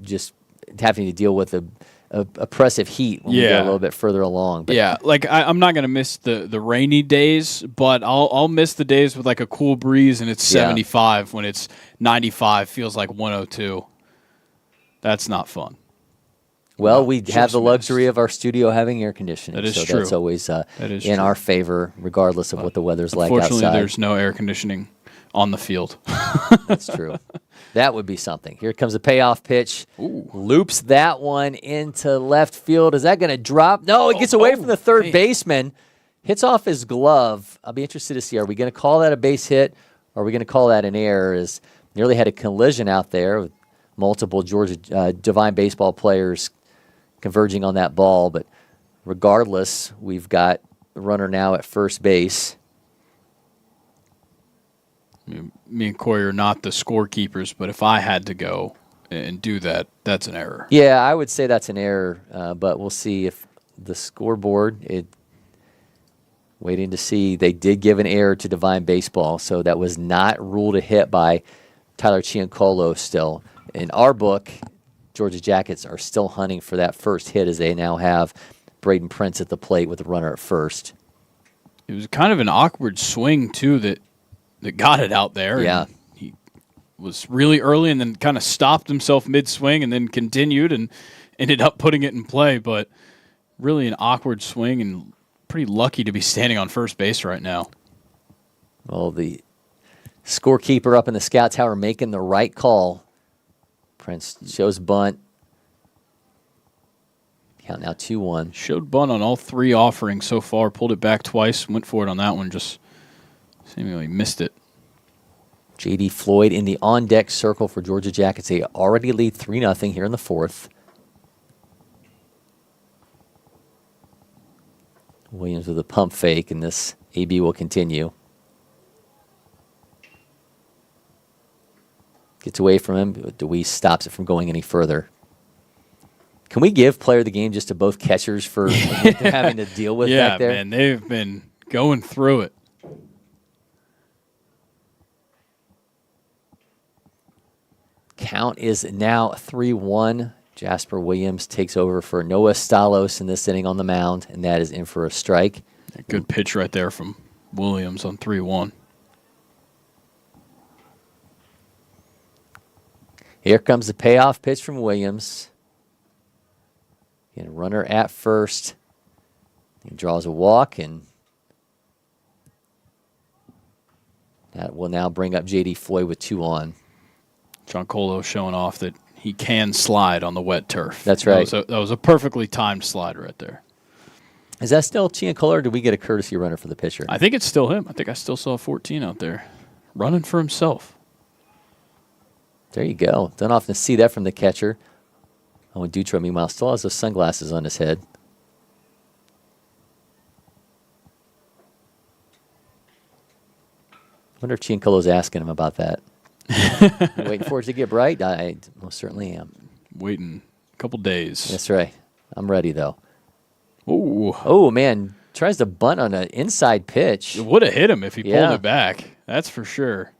just having to deal with a oppressive heat when we get a little bit further along. But yeah, like I'm not going to miss the rainy days, but I'll miss the days with like a cool breeze and it's 75 when it's 95, feels like 102. That's not fun. Well, we have the luxury of our studio having air conditioning. That is so true. That's always in our favor, regardless of what the weather's like outside. Unfortunately, there's no air conditioning on the field. That's true. That would be something. Here comes a payoff pitch. Ooh. Loops that one into left field. Is that going to drop? No, it gets away from the third baseman. Hits off his glove. I'll be interested to see, are we going to call that a base hit or are we going to call that an error? As nearly had a collision out there with multiple Georgia Devine baseball players converging on that ball. But regardless, we've got the runner now at first base. Me and Cory are not the scorekeepers, but if I had to go and do that, that's an error. Yeah, I would say that's an error, but we'll see if the scoreboard, waiting to see, they did give an error to Devine Baseball, so that was not ruled a hit by Tyler Ciancolo still. In our book, Georgia Jackets are still hunting for that first hit as they now have Braden Prince at the plate with the runner at first. It was kind of an awkward swing, too, that got it out there. Yeah. And he was really early and then kind of stopped himself mid-swing and then continued and ended up putting it in play. But really an awkward swing and pretty lucky to be standing on first base right now. Well, the scorekeeper up in the scout tower making the right call. Prince shows bunt. Count now 2-1. Showed bunt on all 3 offerings so far. Pulled it back twice. Went for it on that one. Just seemingly missed it. J.D. Floyd in the on-deck circle for Georgia Jackets. They already lead 3-0 here in the 4th. Williams with a pump fake, and this AB will continue. Gets away from him, but DeWeese stops it from going any further. Can we give player of the game just to both catchers for what they're having to deal with back there? Yeah, man, they've been going through it. Count is now 3-1. Jasper Williams takes over for Noah Stalos in this inning on the mound, and that is in for a strike. A good pitch right there from Williams on 3-1. Here comes the payoff pitch from Williams. Again, runner at first. He draws a walk, and that will now bring up J.D. Floyd with 2 on. Ciancolo showing off that he can slide on the wet turf. That's right. That was a perfectly timed slide right there. Is that still Ciancolo, or did we get a courtesy runner for the pitcher? I think it's still him. I think I still saw 14 out there running for himself. There you go. Don't often see that from the catcher. Owen Dutro, meanwhile, still has those sunglasses on his head. I wonder if Ciancolo's asking him about that. You waiting for it to get bright? I most certainly am. Waiting a couple days. That's right. I'm ready, though. Oh, man. Tries to bunt on an inside pitch. It would have hit him if he pulled it back. That's for sure.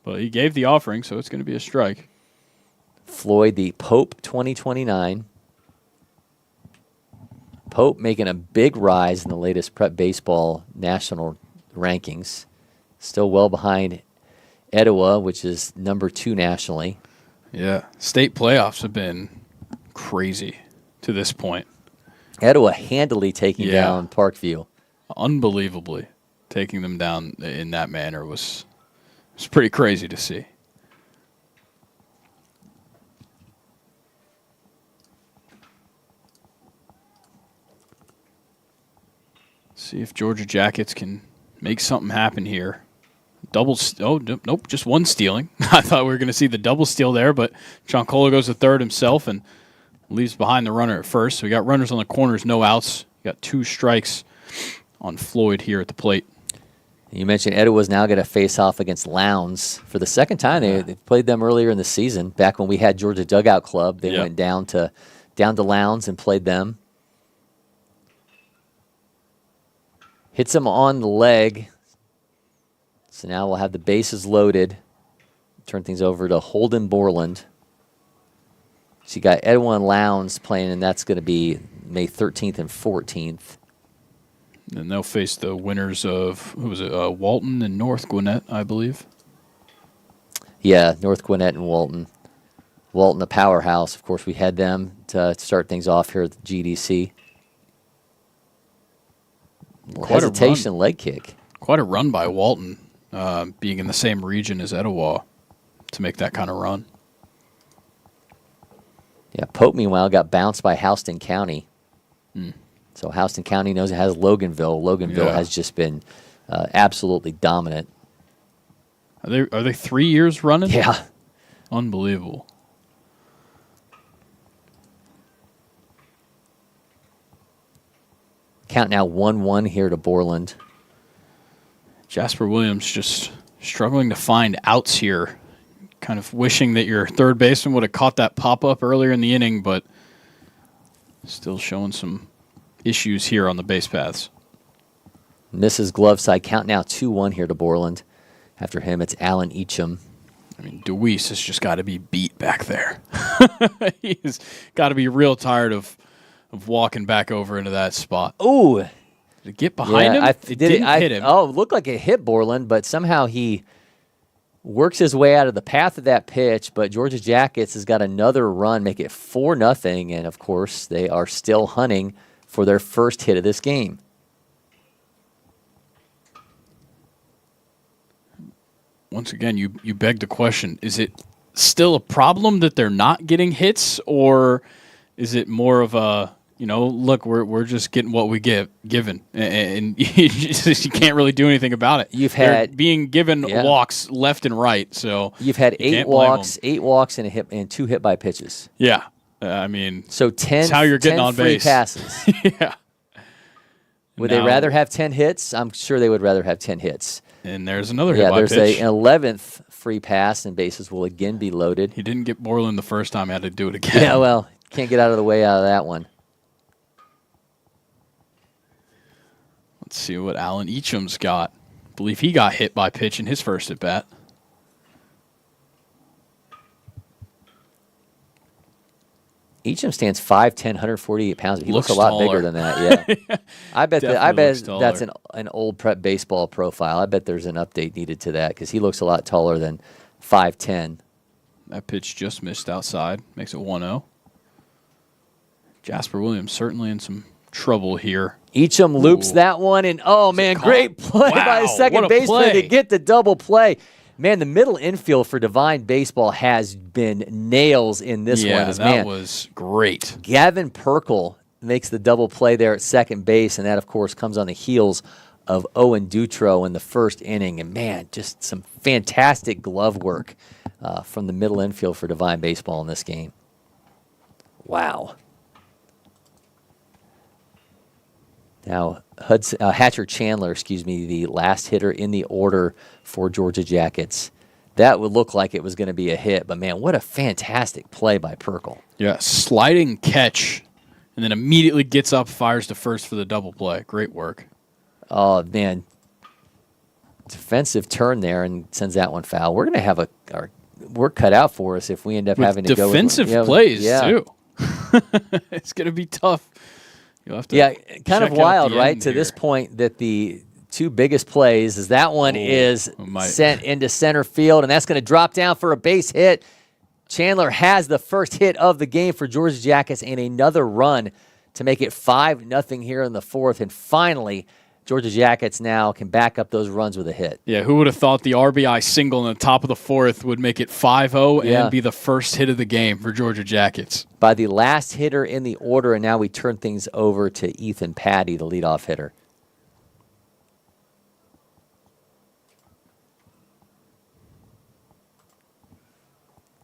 But he gave the offering, so it's going to be a strike. Floyd, the Pope 2029. Pope making a big rise in the latest prep baseball national rankings. Still well behind Etowah, which is number 2 nationally. Yeah. State playoffs have been crazy to this point. Etowah handily taking down Parkview. Unbelievably. Taking them down in that manner was pretty crazy to see. See if Georgia Jackets can make something happen here. Nope, just one stealing. I thought we were going to see the double steal there, but Giancola goes to third himself and leaves behind the runner at first. So we got runners on the corners, no outs. We got 2 strikes on Floyd here at the plate. You mentioned Etowah's now going to face off against Lowndes for the second time. They played them earlier in the season. Back when we had Georgia Dugout Club, they went down to Lowndes and played them. Hits him on the leg. So now we'll have the bases loaded. Turn things over to Holden Borland. So you got Etowah and Lowndes playing, and that's going to be May 13th and 14th. And they'll face the winners of, Walton and North Gwinnett, I believe. Yeah, North Gwinnett and Walton. Walton, a powerhouse. Of course, we had them to start things off here at the GDC. Hesitation leg kick. Quite a run by Walton, being in the same region as Etowah, to make that kind of run. Yeah, Pope, meanwhile, got bounced by Houston County. So Houston County knows it has Loganville. Loganville has just been absolutely dominant. Are they 3 years running? Yeah. Unbelievable. Count now 1-1 here to Borland. Jasper Williams just struggling to find outs here. Kind of wishing that your third baseman would have caught that pop-up earlier in the inning, but still showing some issues here on the base paths. Misses glove side. Count now 2-1 here to Borland. After him, it's Alan Eacham. I mean, Deweese has just got to be beat back there. He's got to be real tired of walking back over into that spot. Ooh. Did it get behind him? It didn't hit him. Oh, it looked like it hit Borland, but somehow he works his way out of the path of that pitch. But Georgia Jackets has got another run, make it 4-0, and of course they are still hunting for their first hit of this game. Once again, you beg the question, is it still a problem that they're not getting hits, or is it more of a, look, we're just getting what we given, and you can't really do anything about it. They're being given walks left and right, so you've had 8 walks and 2 hit by pitches. Yeah, I mean, so 10. That's how you're getting 10 on free base. Passes. Yeah. Would they rather have 10 hits? I'm sure they would rather have 10 hits. And there's another hit by pitch. There's an 11th free pass, and bases will again be loaded. He didn't get Borland the first time. He had to do it again. Yeah, well, can't get out of the way out of that one. Let's see what Alan Eacham's got. I believe he got hit by pitch in his first at bat. Eacham stands 5'10", 148 pounds. He looks a lot bigger than that. Yeah, I bet that's an old prep baseball profile. I bet there's an update needed to that because he looks a lot taller than 5'10". That pitch just missed outside. Makes it 1-0. Jasper Williams certainly in some trouble here. Eacham loops that one, and oh man, great play by the second baseman to get the double play. Man, the middle infield for Devine baseball has been nails in this one. Yeah, that was great. Gavin Perkle makes the double play there at second base, and that, of course, comes on the heels of Owen Dutro in the first inning. And, man, just some fantastic glove work from the middle infield for Devine baseball in this game. Wow. Now, Hatcher Chandler, the last hitter in the order for Georgia Jackets. That would look like it was going to be a hit, but man, what a fantastic play by Perkle. Yeah, sliding catch and then immediately gets up, fires to first for the double play. Great work. Oh, man. Defensive turn there and sends that one foul. We're going to have our work cut out for us if we end up With having to go with defensive plays, too. It's going to be tough. You'll have to kind of wild, right? To this point, that the two biggest plays is that one is sent into center field, and that's going to drop down for a base hit. Chandler has the first hit of the game for Georgia Jackets and another run to make it 5-0 here in the fourth. And finally, Georgia Jackets now can back up those runs with a hit. Yeah, who would have thought the RBI single in the top of the fourth would make it 5-0 and be the first hit of the game for Georgia Jackets? By the last hitter in the order, and now we turn things over to Ethan Patty, the leadoff hitter.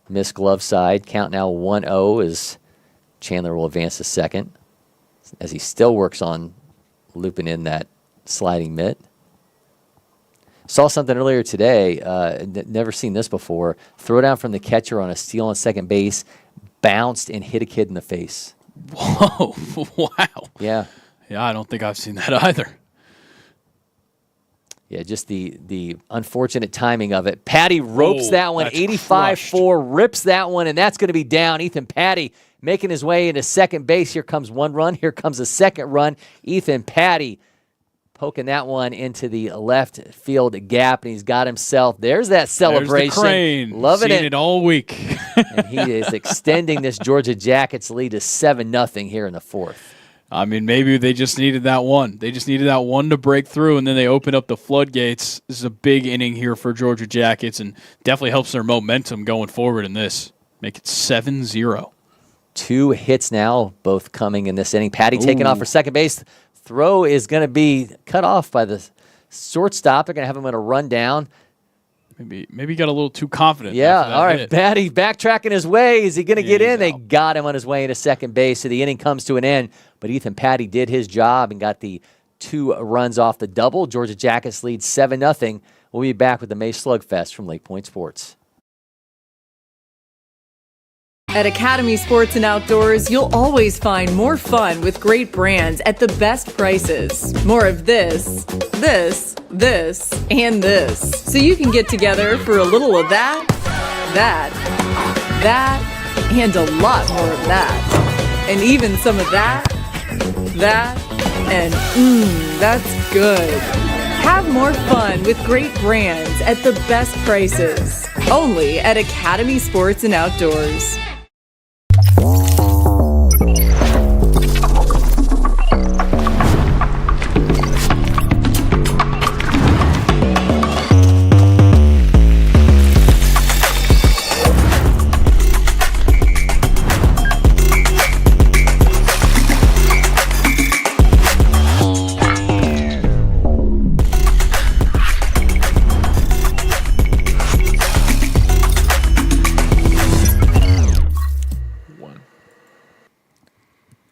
Missed glove side. Count now 1-0 as Chandler will advance to second as he still works on looping in that sliding mitt. Saw something earlier today. Never seen this before. Throw down from the catcher on a steal on second base. Bounced and hit a kid in the face. Whoa. Wow. Yeah. Yeah, I don't think I've seen that either. Yeah, just the unfortunate timing of it. Patty ropes that one, 85-4, rips that one, and that's going to be down. Ethan Patty making his way into second base. Here comes one run. Here comes a second run. Ethan Patty poking that one into the left field gap, and he's got himself. There's that celebration. There's the crane. Loving Seen it all week. And he is extending this Georgia Jackets lead to 7-0 here in the fourth. I mean, maybe they just needed that one. They just needed that one to break through, and then they open up the floodgates. This is a big inning here for Georgia Jackets, and definitely helps their momentum going forward in this. Make it 7-0. 2 hits now, both coming in this inning. Patty taking off for second base. Throw is going to be cut off by the shortstop. They're going to have him on a run down. Maybe he got a little too confident. Yeah, all right. Patty backtracking his way. Is he going to get in? They got him on his way into second base. So the inning comes to an end. But Ethan Patty did his job and got the 2 runs off the double. Georgia Jackets lead 7-0. We'll be back with the May Slugfest from LakePoint Sports. At Academy Sports and Outdoors, you'll always find more fun with great brands at the best prices. More of this, and this. So you can get together for a little of that, and a lot more of that. And even some of that, and that's good. Have more fun with great brands at the best prices. Only at Academy Sports and Outdoors.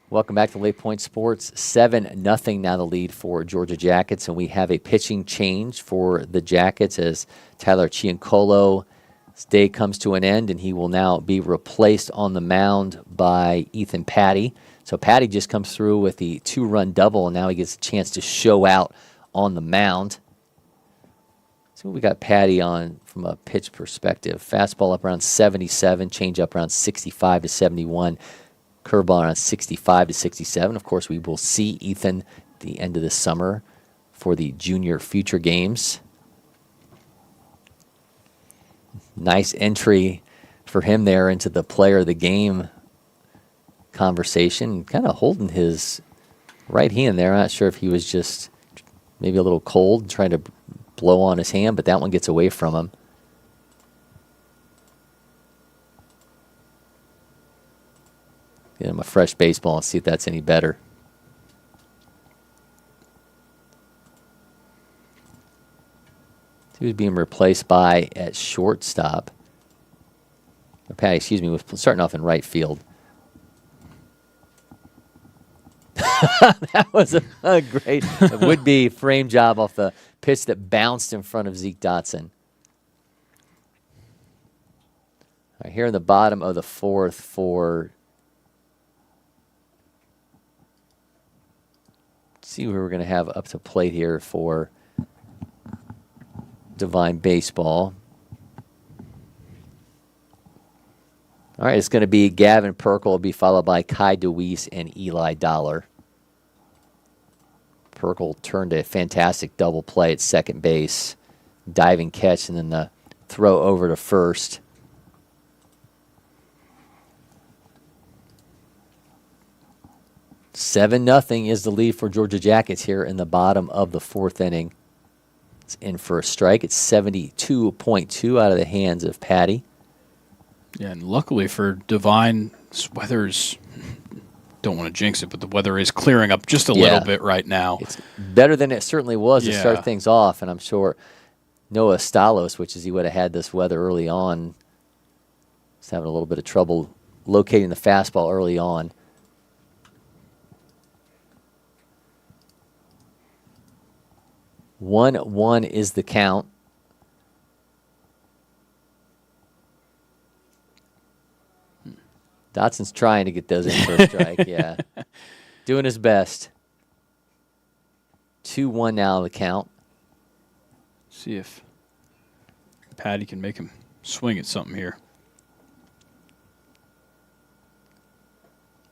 Welcome back to LakePoint Sports. 7-0 now the lead for Georgia Jackets, and we have a pitching change for the Jackets as Tyler Ciancolo's day comes to an end, and he will now be replaced on the mound by Ethan Patty. So Patty just comes through with the 2-run double, and now he gets a chance to show out on the mound. See what we got Patty on from a pitch perspective. Fastball up around 77, changeup around 65 to 71. Curveball around 65 to 67. Of course, we will see Ethan at the end of the summer for the Junior Future Games. Nice entry for him there into the player of the game conversation. Kind of holding his right hand there. I'm not sure if he was just maybe a little cold, trying to blow on his hand, but that one gets away from him. Get him a fresh baseball and see if that's any better. He was being replaced by at shortstop. Or Patty, excuse me, was starting off in right field. That was a great would-be frame job off the pitch that bounced in front of Zeke Dotson. All right, here in the bottom of the fourth for See who we're going to have up to plate here for Devine baseball. All right, it's going to be Gavin Perkle. Will be followed by Kai DeWeese and Eli Dollar. Perkle turned a fantastic double play at second base. Diving catch and then the throw over to first. Seven nothing is the lead for Georgia Jackets here in the bottom of the fourth inning. It's in for a strike. It's 72.2 out of the hands of Patty. Yeah, and luckily for Devine, weather's, don't want to jinx it, but the weather is clearing up just a little bit right now. It's better than it certainly was to start things off, and I'm sure Noah Stalos, which is he would have had this weather early on, was having a little bit of trouble locating the fastball early on. 1-1 is the count. Dotson's trying to get those in for a strike, yeah. Doing his best. 2-1 now the count. See if Patty can make him swing at something here.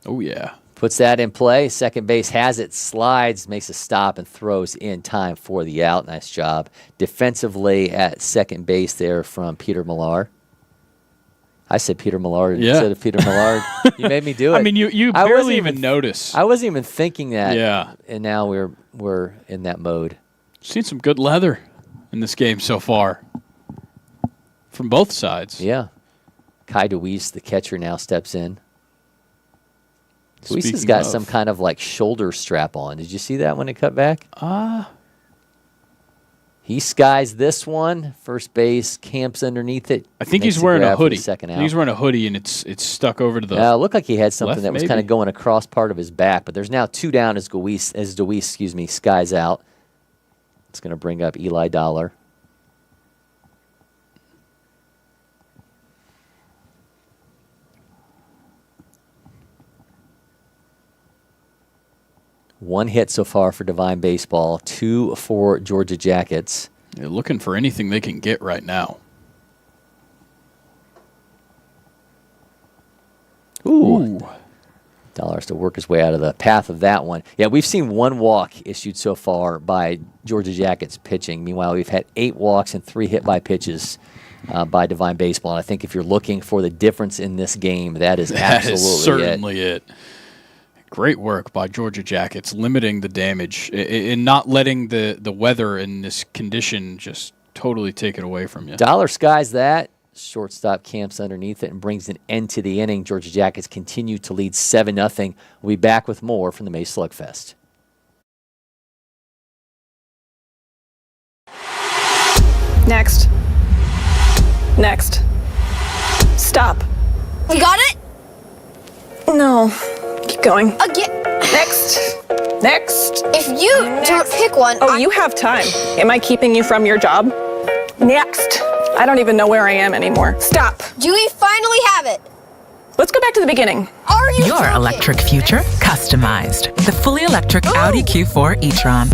Oh, yeah. Puts that in play. Second base has it, slides, makes a stop, and throws in time for the out. Nice job defensively at second base there from Peter Millar. I said Peter Millard instead of Peter Millard. You made me do it. I mean, you barely even notice. I wasn't even thinking that. Yeah. And now we're in that mode. Seen some good leather in this game so far from both sides. Yeah. Kai DeWeese, the catcher, now steps in. DeWeese has got some kind of like shoulder strap on. Did you see that when it cut back? He skies this one. First base camps underneath it. I think he's wearing a hoodie. He's wearing a hoodie, and it's stuck over to the it looked like he had something that was maybe kind of going across part of his back, but there's now two down as DeWeese, skies out. It's going to bring up Eli Dollar. One hit so far for Devine baseball, 2 for Georgia Jackets. They're looking for anything they can get right now. Ooh. Dollar's to work his way out of the path of that one. Yeah, we've seen 1 walk issued so far by Georgia Jackets pitching. Meanwhile, we've had 8 walks and 3 hit by pitches by Devine baseball. And I think if you're looking for the difference in this game, that is certainly it. Great work by Georgia Jackets, limiting the damage and not letting the weather in this condition just totally take it away from you. Dollar skies that. Shortstop camps underneath it and brings an end to the inning. Georgia Jackets continue to lead 7-0. We'll be back with more from the May Slugfest. Next. Next. Stop. You got it? No. Keep going. Again. Next. Next. If you don't pick one. Oh, you have time. Am I keeping you from your job? Next. I don't even know where I am anymore. Stop. Do we finally have it? Let's go back to the beginning. Are you Your joking? electric future customized. The fully electric Audi Q4 e-tron.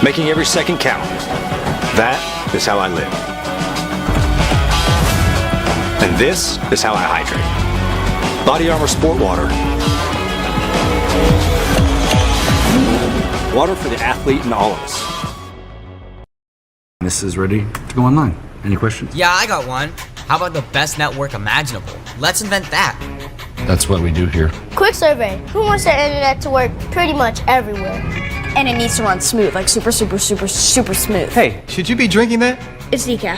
Making every second count. That is how I live. And this is how I hydrate. Body Armor Sport Water. Water for the athlete and all of us. This is ready to go online. Any questions? Yeah, I got one. How about the best network imaginable? Let's invent that. That's what we do here. Quick survey. Who wants their internet to work pretty much everywhere? And it needs to run smooth, like super smooth. Hey, should you be drinking that? It's decaf.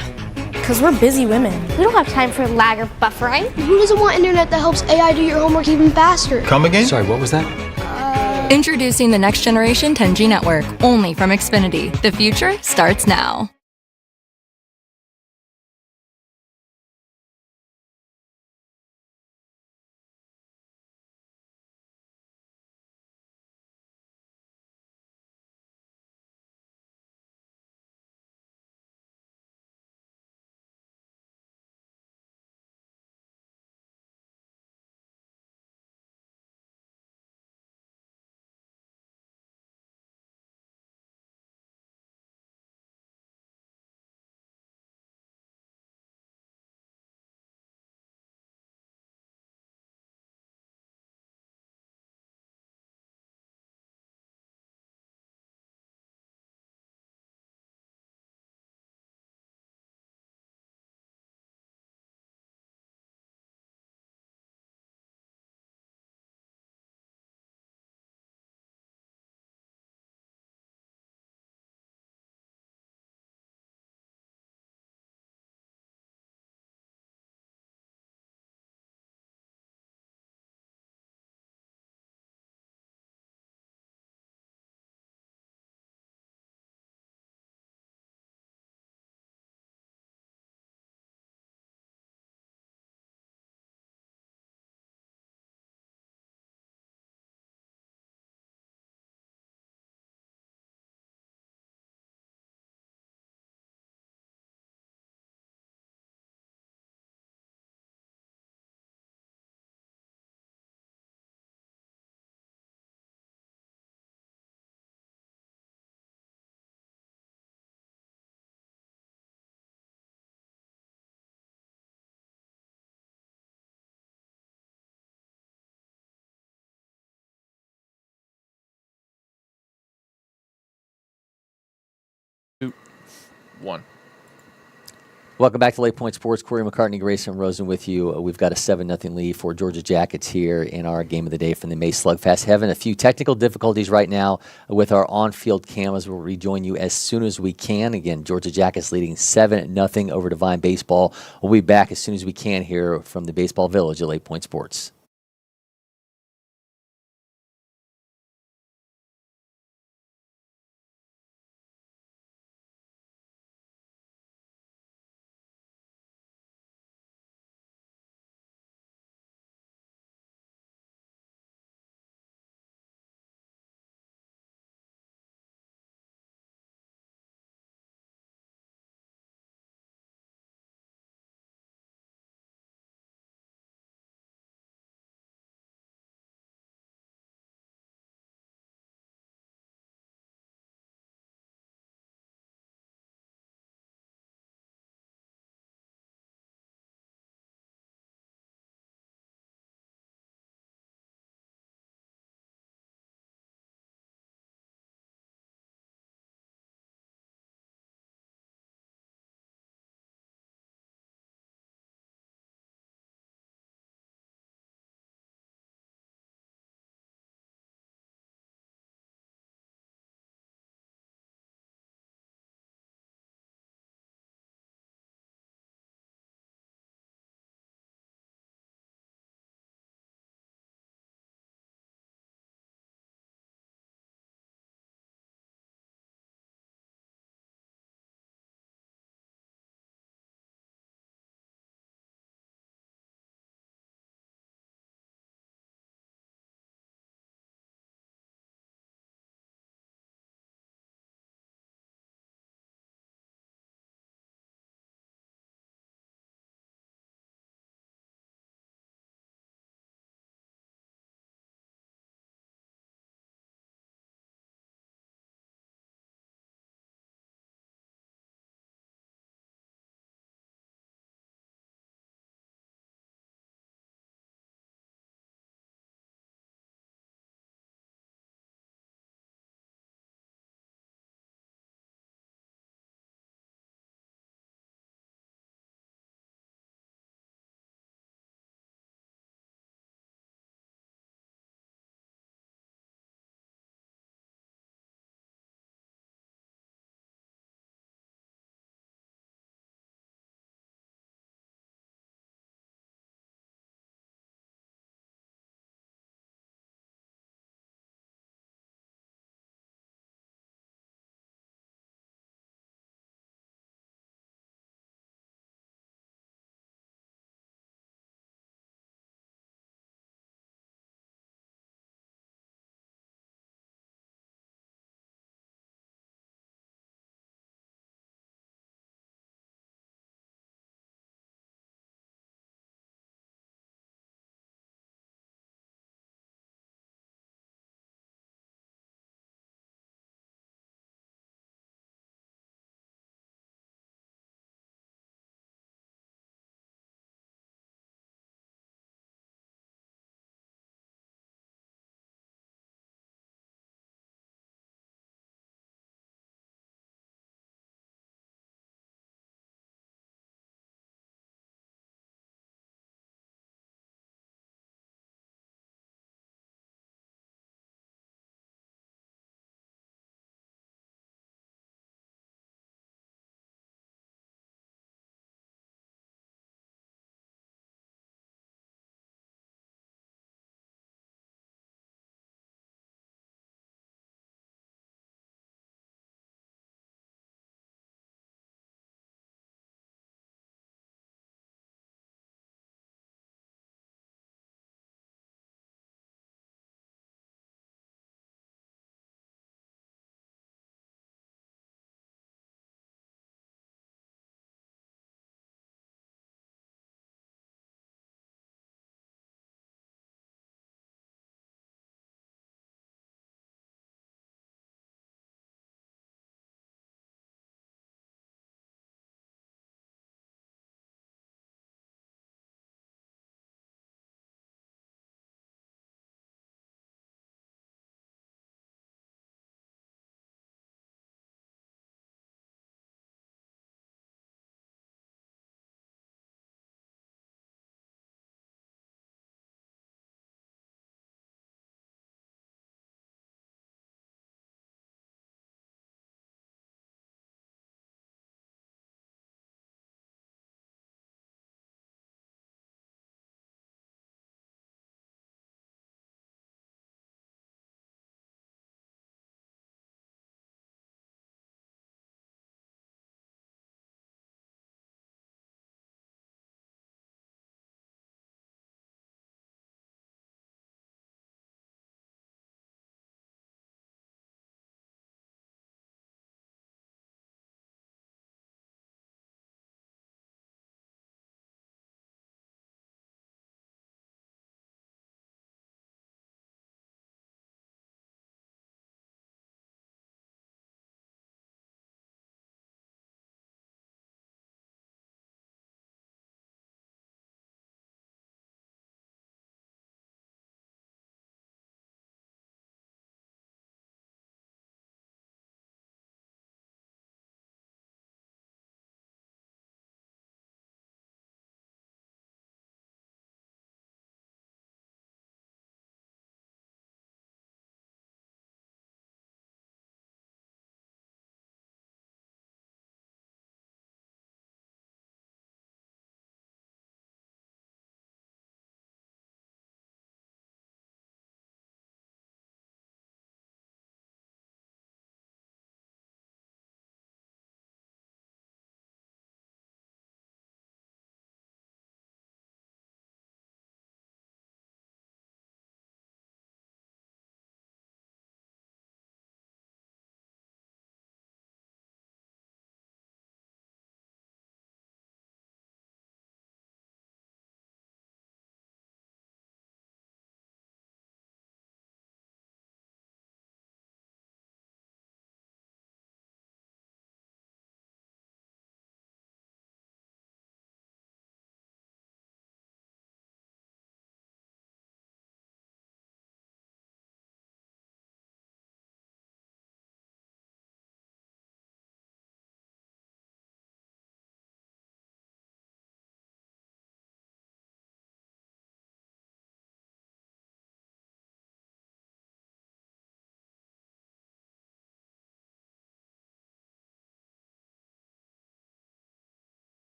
Because we're busy women. We don't have time for lag or buffering. Who doesn't want internet that helps AI do your homework even faster? Come again? Sorry, what was that? Introducing the next generation 10G network, only from Xfinity. The future starts now. 1. Welcome back to Lake Point Sports. Cory, McCartney, Grayson, Rosen with you. We've got a 7-0 lead for Georgia Jackets here in our game of the day from the May Slugfest. Having a few technical difficulties right now with our on-field cameras. We'll rejoin you as soon as we can. Again, Georgia Jackets leading 7-0 over Devine Baseball. We'll be back as soon as we can here from the Baseball Village at Lake Point Sports.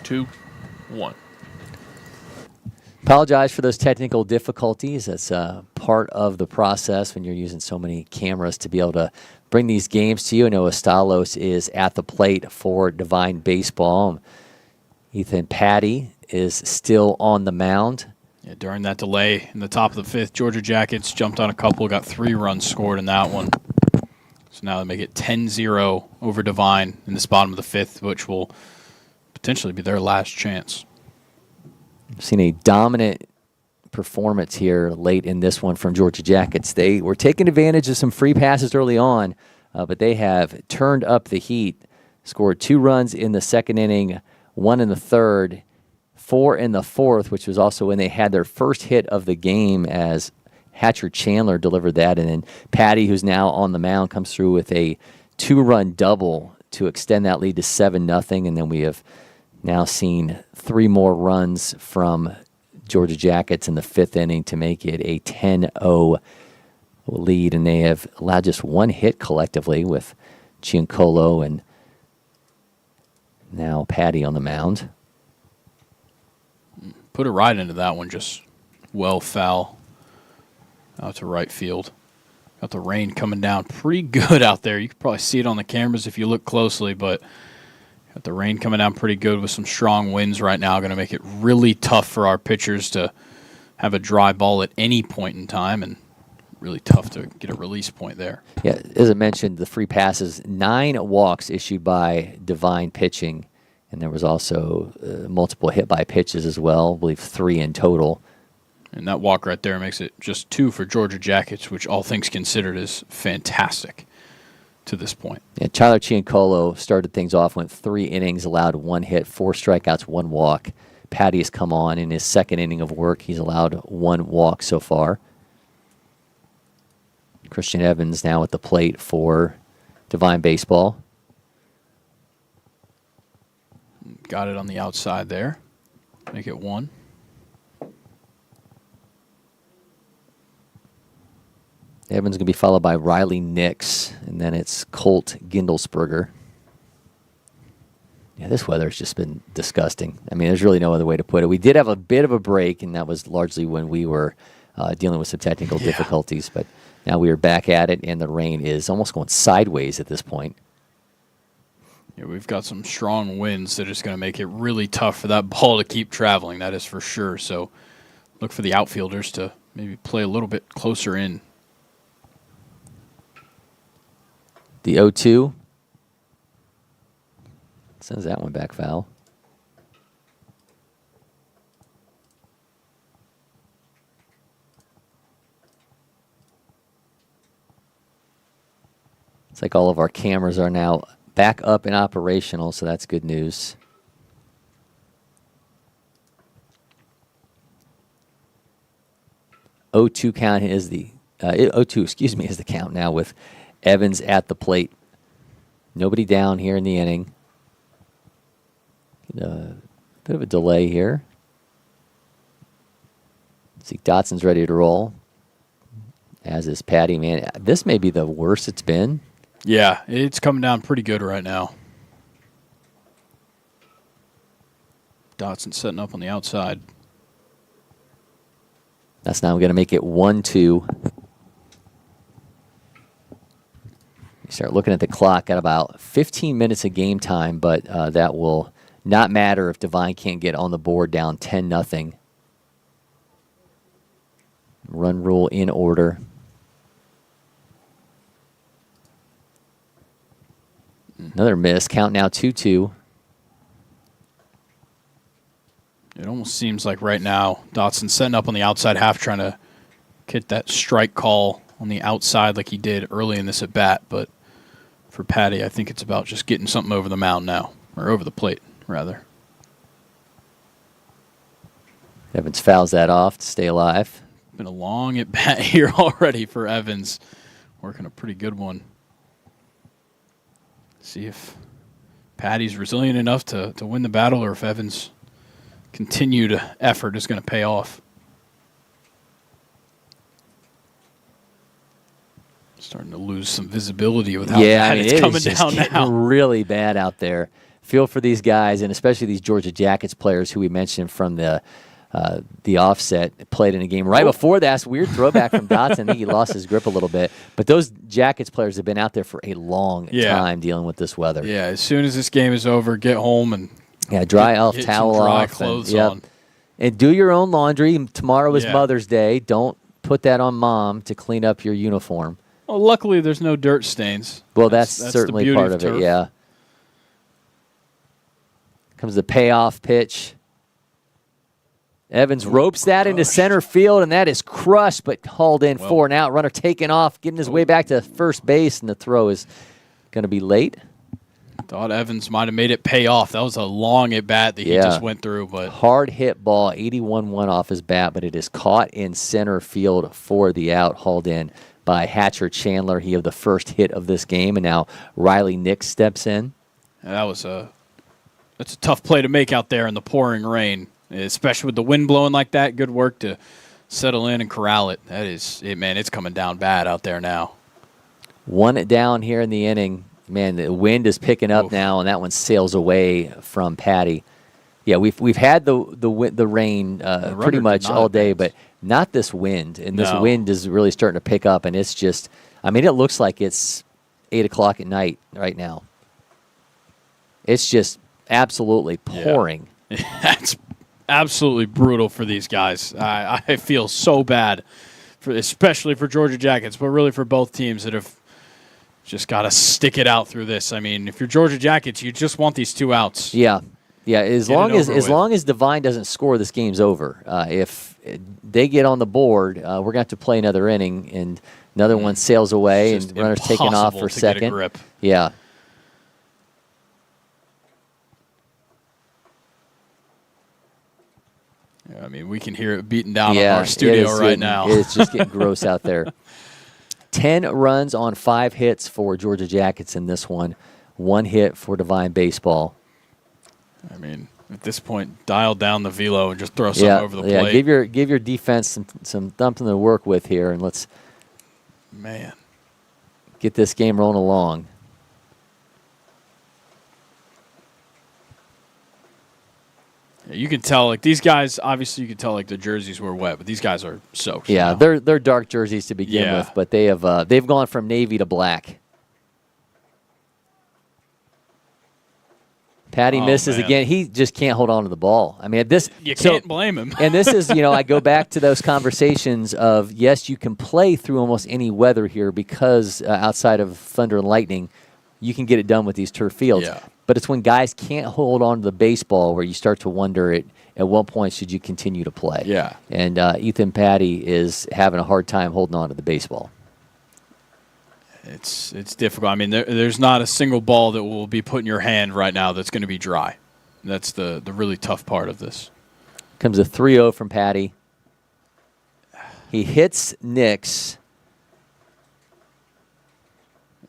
2, 1. Apologize for those technical difficulties. That's part of the process when you're using so many cameras to be able to bring these games to you. I know Estalos is at the plate for Devine baseball. Ethan Patty is still on the mound. Yeah, during that delay in the top of the 5th, Georgia Jackets jumped on a couple, got 3 runs scored in that one. So now they make it 10-0 over Devine in this bottom of the 5th, which will potentially be their last chance. I've seen a dominant performance here late in this one from Georgia Jackets. They were taking advantage of some free passes early on, but they have turned up the heat, scored 2 runs in the 2nd inning, 1 in the 3rd, 4 in the 4th, which was also when they had their first hit of the game as Hatcher Chandler delivered that. And then Patty, who's now on the mound, comes through with a 2-run double to extend that lead to 7-0. And then we have now seen 3 more runs from Georgia Jackets in the 5th inning to make it a 10-0 lead. And they have allowed just 1 hit collectively with Giancolo and now Patty on the mound. Put it right into that one, just well foul out to right field. Got the rain coming down pretty good out there. You can probably see it on the cameras if you look closely, but got the rain coming down pretty good with some strong winds right now. Going to make it really tough for our pitchers to have a dry ball at any point in time, and really tough to get a release point there. Yeah, as I mentioned, the free passes, 9 walks issued by Devine pitching, and there was also multiple hit by pitches as well, I believe 3 in total. And that walk right there makes it just 2 for Georgia Jackets, which all things considered is fantastic to this point. Yeah, Tyler Giancolo started things off, went 3 innings, allowed 1 hit, 4 strikeouts, 1 walk. Patty has come on in his 2nd inning of work. He's allowed 1 walk so far. Christian Evans now at the plate for Devine baseball. Got it on the outside there. Make it 1. Evans going to be followed by Riley Nix, and then it's Colt Gindelsberger. Yeah, this weather has just been disgusting. I mean, there's really no other way to put it. We did have a bit of a break, and that was largely when we were dealing with some technical difficulties, but now we are back at it, and the rain is almost going sideways at this point. Yeah, we've got some strong winds that is going to make it really tough for that ball to keep traveling, that is for sure. So look for the outfielders to maybe play a little bit closer in. The 0-2 sends that one back foul. It's like all of our cameras are now back up and operational, so that's good news. O2 count is the 0-2, excuse me, is the count now with Evans at the plate. Nobody down here in the inning. A bit of a delay here. See, Dotson's ready to roll, as is Patty. Man, this may be the worst it's been. Yeah, it's coming down pretty good right now. Dotson setting up on the outside. That's now going to make it 1-2. You start looking at the clock, got about 15 minutes of game time, but that will not matter if Devine can't get on the board down 10-0. Run rule in order. Another miss. Count now 2-2. It almost seems like right now Dotson's setting up on the outside half, trying to get that strike call on the outside like he did early in this at-bat. But for Patty, I think it's about just getting something over the mound now, or over the plate, rather. Evans fouls that off to stay alive. Been a long at-bat here already for Evans. Working a pretty good one. See if Patty's resilient enough to win the battle, or if Evans' continued effort is going to pay off. Starting to lose some visibility with how bad it's coming down now. Really bad out there. feel for these guys, and especially these Georgia Jackets players who we mentioned from the offset, played in a game right before that. Weird throwback from Dotson. I think he lost his grip a little bit. But those Jackets players have been out there for a long time dealing with this weather. Yeah, as soon as this game is over, get home and dry off, towel dry off, clothes on. And do your own laundry. Tomorrow is Mother's Day. Don't put that on Mom to clean up your uniform. Well, luckily there's no dirt stains. Well, that's certainly part of it, yeah. Comes the payoff pitch. Evans ropes that into center field, and that is crushed, but hauled in for an out. Runner taking off, getting his way back to first base, and the throw is going to be late. Thought Evans might have made it pay off. That was a long at-bat that he just went through. But hard hit ball, 81-1 off his bat, but it is caught in center field for the out, hauled in by Hatcher Chandler. He had the first hit of this game, and now Riley Nix steps in. That's a tough play to make out there in the pouring rain, especially with the wind blowing like that. Good work to settle in and corral it. That is it, man. It's coming down bad out there now. One down here in the inning. Man, the wind is picking up now, and that one sails away from Patty. Yeah, we've had the rain pretty much all day, but not this wind. And this wind is really starting to pick up, and it's just, I mean, it looks like it's 8 o'clock at night right now. It's just absolutely pouring. Yeah. That's absolutely brutal for these guys. I feel so bad, especially for Georgia Jackets, but really for both teams that have just got to stick it out through this. I mean, if you're Georgia Jackets, you just want these 2 outs. Yeah. As long as Devine doesn't score, this game's over. If they get on the board, we're going to have to play another inning, and another one sails away, and runner's taking off for second. Get a grip. Yeah. I mean, we can hear it beating down on our studio right now. It's just getting gross out there. 10 runs on 5 hits for Georgia Jackets in this one. 1 hit for Devine Baseball. I mean, at this point, dial down the velo and just throw something over the plate. Yeah, give your defense some something to work with here, and let's get this game rolling along. You can tell, like, these guys, obviously you can tell, like, the jerseys were wet, but these guys are soaked. Yeah, they're dark jerseys to begin with, but they've gone from navy to black. Patty misses again. He just can't hold on to the ball. I mean, you can't blame him. And this is, I go back to those conversations of, yes, you can play through almost any weather here because outside of thunder and lightning, you can get it done with these turf fields. Yeah. But it's when guys can't hold on to the baseball where you start to wonder at what point should you continue to play. Yeah. And Ethan Patty is having a hard time holding on to the baseball. It's difficult. I mean, there's not a single ball that will be put in your hand right now that's going to be dry. That's the really tough part of this. Comes a 3-0 from Patty. He hits Nix.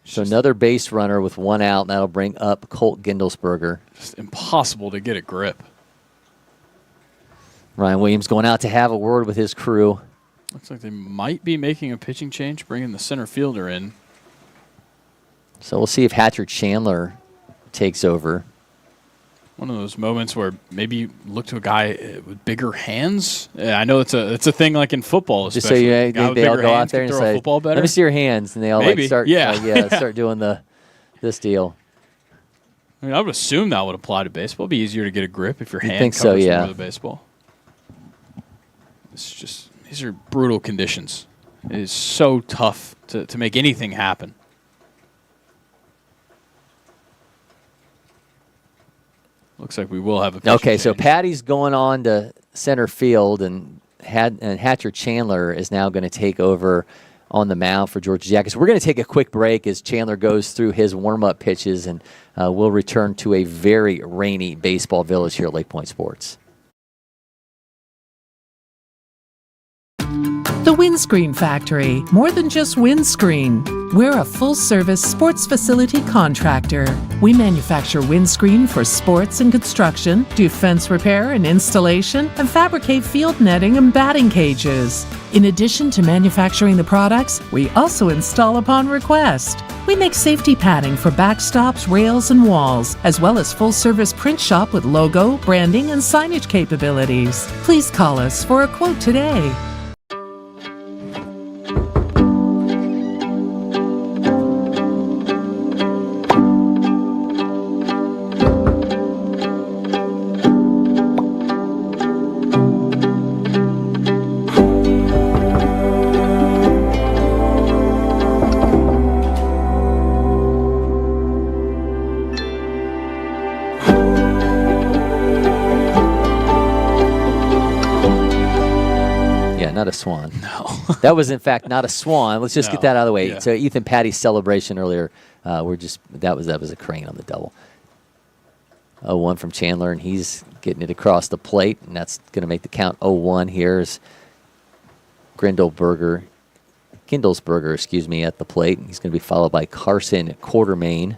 So another base runner with 1 out, and that'll bring up Colt Gendelsberger. Just impossible to get a grip. Ryan Williams going out to have a word with his crew. Looks like they might be making a pitching change, bringing the center fielder in. So we'll see if Hatcher Chandler takes over. One of those moments where maybe you look to a guy with bigger hands. Yeah, I know it's a thing like in football, especially. Just so they all go out there and say, "Let me see your hands," and they all start doing this deal. I mean, I would assume that would apply to baseball. It'd be easier to get a grip if your hand covers more of the baseball. It's just these are brutal conditions. It is so tough to make anything happen. Looks like we will have a pitching change. So Patty's going on to center field, and Hatcher Chandler is now going to take over on the mound for Georgia Jackets. We're going to take a quick break as Chandler goes through his warm-up pitches, and we'll return to a very rainy baseball village here at LakePoint Sports. The Windscreen Factory, more than just windscreen. We're a full-service sports facility contractor. We manufacture windscreen for sports and construction, do fence repair and installation, and fabricate field netting and batting cages. In addition to manufacturing the products, we also install upon request. We make safety padding for backstops, rails, and walls, as well as full-service print shop with logo, branding, and signage capabilities. Please call us for a quote today. Not a swan. No. That was, in fact, not a swan. Let's just get that out of the way. Yeah. So Ethan Patty's celebration earlier, that was a crane on the double. 0-1 from Chandler, and he's getting it across the plate, and that's going to make the count 0-1. Here's Kindlesberger, at the plate. He's going to be followed by Carson Quartermain.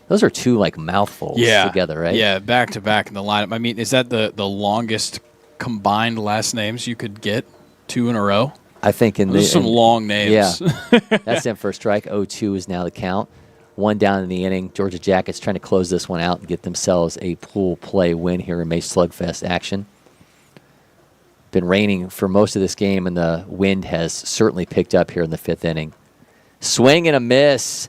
Those are two, mouthfuls together, right? Yeah, back-to-back in the lineup. I mean, is that the longest combined last names you could get? 2 in a row? I think Those are some long names. Yeah. That's in for a strike. 0-2 is now the count. 1 down in the inning. Georgia Jackets trying to close this one out and get themselves a pool play win here in May Slugfest action. Been raining for most of this game, and the wind has certainly picked up here in the 5th inning. Swing and a miss.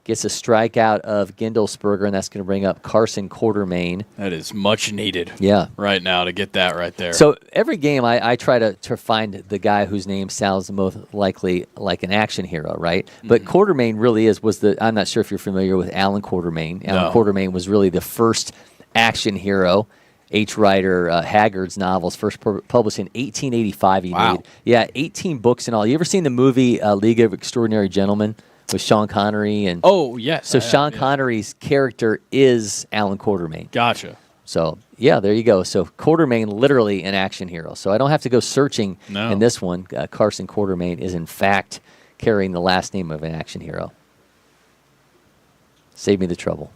Gets a strikeout of Kindlesberger, and that's going to bring up Carson Quartermain. That is much needed right now to get that right there. So every game I try to find the guy whose name sounds most likely like an action hero, right? Mm-hmm. But Quartermain really I'm not sure if you're familiar with Alan Quartermain. Alan Quartermain was really the first action hero. H. Rider Haggard's novels, first published in 1885. He made 18 books in all. You ever seen the movie League of Extraordinary Gentlemen? With Sean Connery and So Sean Connery's character is Alan Quartermain. Gotcha. So there you go. So Quartermain literally an action hero. So I don't have to go searching in this one. Carson Quartermain is in fact carrying the last name of an action hero. Save me the trouble.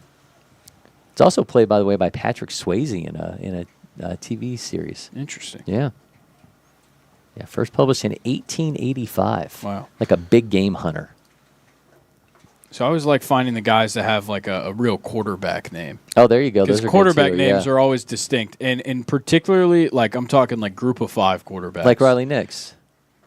It's also played, by the way, by Patrick Swayze in a TV series. Interesting. Yeah. Yeah. First published in 1885. Wow. Like a big game hunter. So I always like finding the guys that have a real quarterback name. Oh, there you go. Because quarterback names are always distinct. And particularly, I'm talking group of 5 quarterbacks. Like Riley Nix.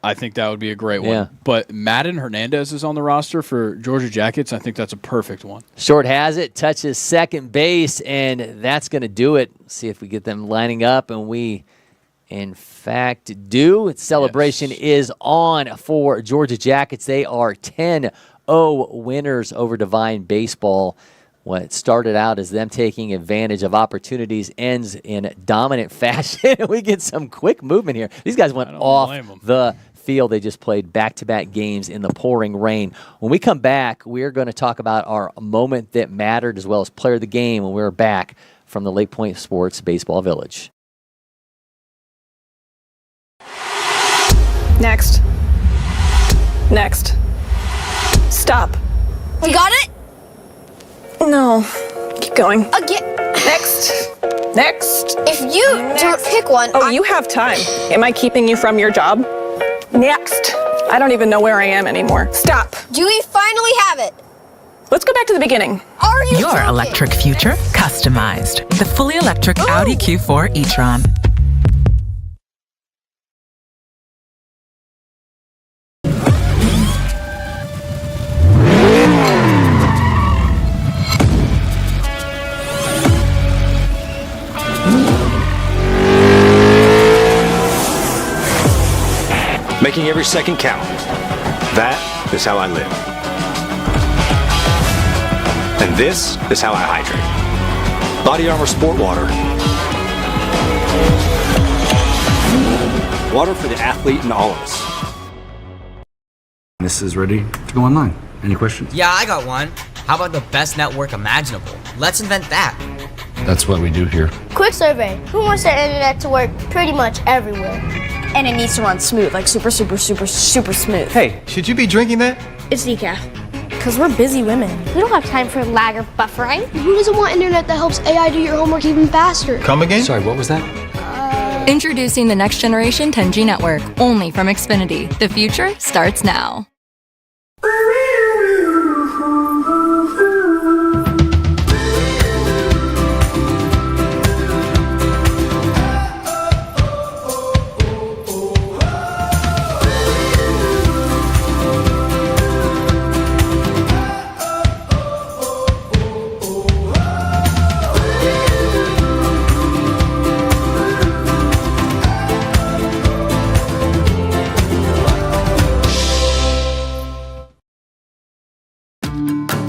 I think that would be a great one. But Madden Hernandez is on the roster for Georgia Jackets. I think that's a perfect one. Short has it, touches second base, and that's going to do it. See if we get them lining up, and we, in fact, do. Celebration is on for Georgia Jackets. They are 10-0 winners over Devine baseball. What started out as them taking advantage of opportunities ends in dominant fashion. We get some quick movement here. These guys went off the field. They just played back-to-back games in the pouring rain. When we come back, we're going to talk about our moment that mattered as well as player of the game when we're back from the LakePoint Sports Baseball Village. Next. Stop. You got it? No. Keep going. Again. Next. If you don't pick one. Oh, you have time. Am I keeping you from your job? Next. I don't even know where I am anymore. Stop. Do we finally have it? Let's go back to the beginning. Are you Your joking? electric future customized. The fully electric Audi Q4 e-tron. Making every second count. That is how I live. And this is how I hydrate. Body Armor Sport Water. Water for the athlete in all of us. This is ready to go online. Any questions? Yeah, I got one. How about the best network imaginable? Let's invent that. That's what we do here. Quick survey. Who wants their internet to work pretty much everywhere? And it needs to run smooth, like super smooth. Hey, should you be drinking that? It's decaf. Because we're busy women. We don't have time for lag or buffering. Who doesn't want internet that helps AI do your homework even faster? Come again? Sorry, what was that? Introducing the next generation 10G network, only from Xfinity. The future starts now.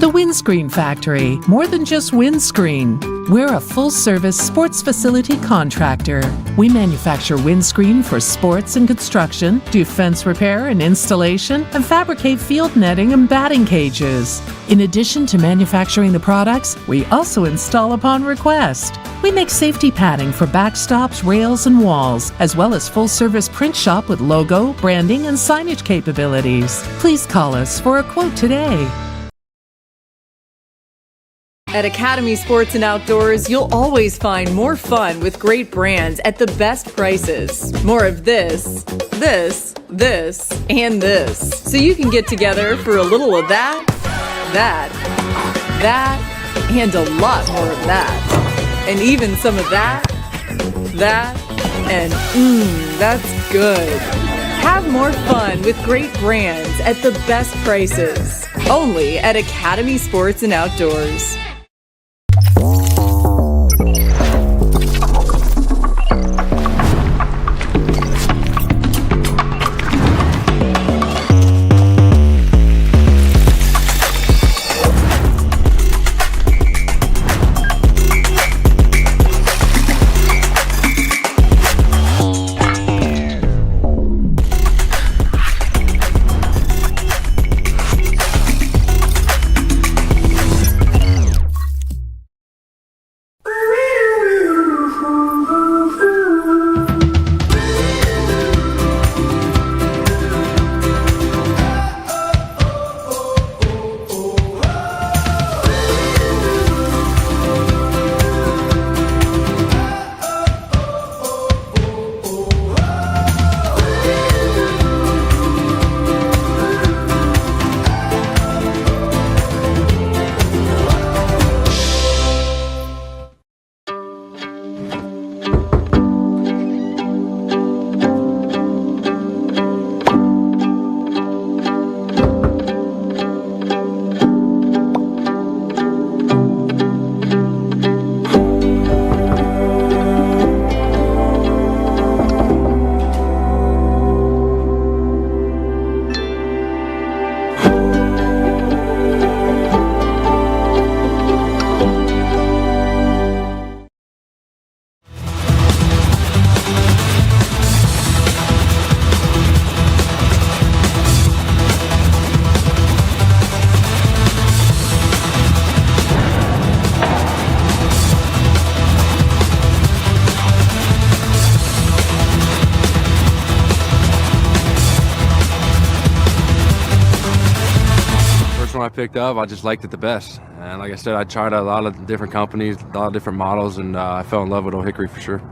The Windscreen Factory, more than just windscreen. We're a full-service sports facility contractor. We manufacture windscreen for sports and construction, do fence repair and installation, and fabricate field netting and batting cages. In addition to manufacturing the products, we also install upon request. We make safety padding for backstops, rails, and walls, as well as full-service print shop with logo, branding, and signage capabilities. Please call us for a quote today. At Academy Sports and Outdoors, you'll always find more fun with great brands at the best prices. More of this, and this. So you can get together for a little of that, and a lot more of that. And even some of that, and that's good. Have more fun with great brands at the best prices. Only at Academy Sports and Outdoors. When I picked up, I just liked it the best. And like I said, I tried a lot of different companies, a lot of different models, and I fell in love with Old Hickory for sure.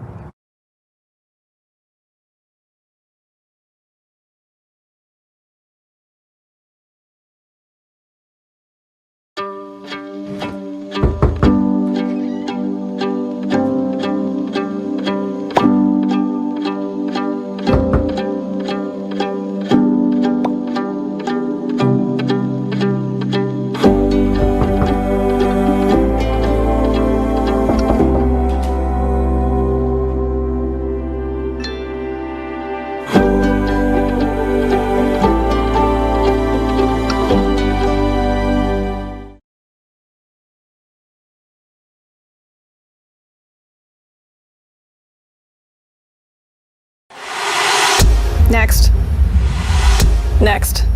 Next.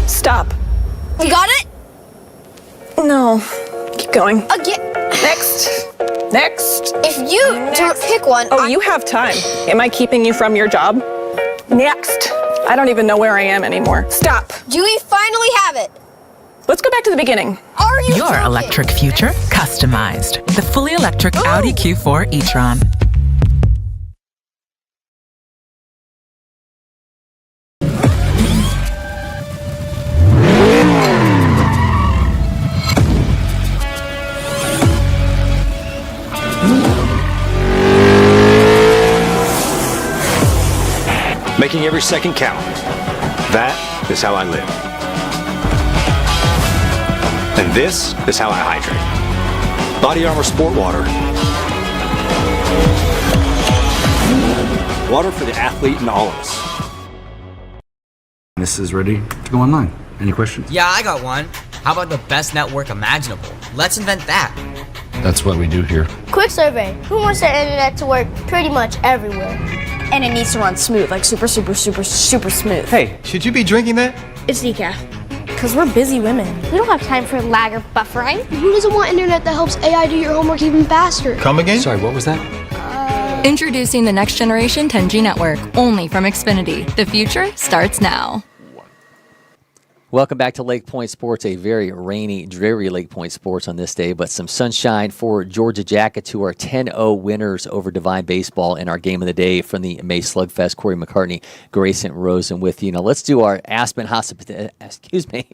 Stop. You got it? No. Keep going. Again. Next. If you don't pick one, you have time. Am I keeping you from your job? Next. I don't even know where I am anymore. Stop. Do we finally have it? Let's go back to the beginning. Are you Your joking? electric future customized. The fully electric Audi Q4 e-tron. Making every second count. That is how I live. And this is how I hydrate. Body Armor Sport Water. Water for the athlete in all of us. This is ready to go online. Any questions? Yeah, I got one. How about the best network imaginable? Let's invent that. That's what we do here. Quick survey. Who wants their internet to work pretty much everywhere? And it needs to run smooth, like super smooth. Hey, should you be drinking that? It's decaf. Because we're busy women. We don't have time for lag or buffering. Who doesn't want internet that helps AI do your homework even faster? Come again? Sorry, what was that? Introducing the next generation 10G network, only from Xfinity. The future starts now. Welcome back to LakePoint Sports, a very rainy, dreary LakePoint Sports on this day, but some sunshine for Georgia Jackets, who are 10-0 winners over Devine baseball in our game of the day from the May Slugfest. Cory, McCartney, Grayson, Rosen with you. Now let's do our Aspen Hospitality. Excuse me,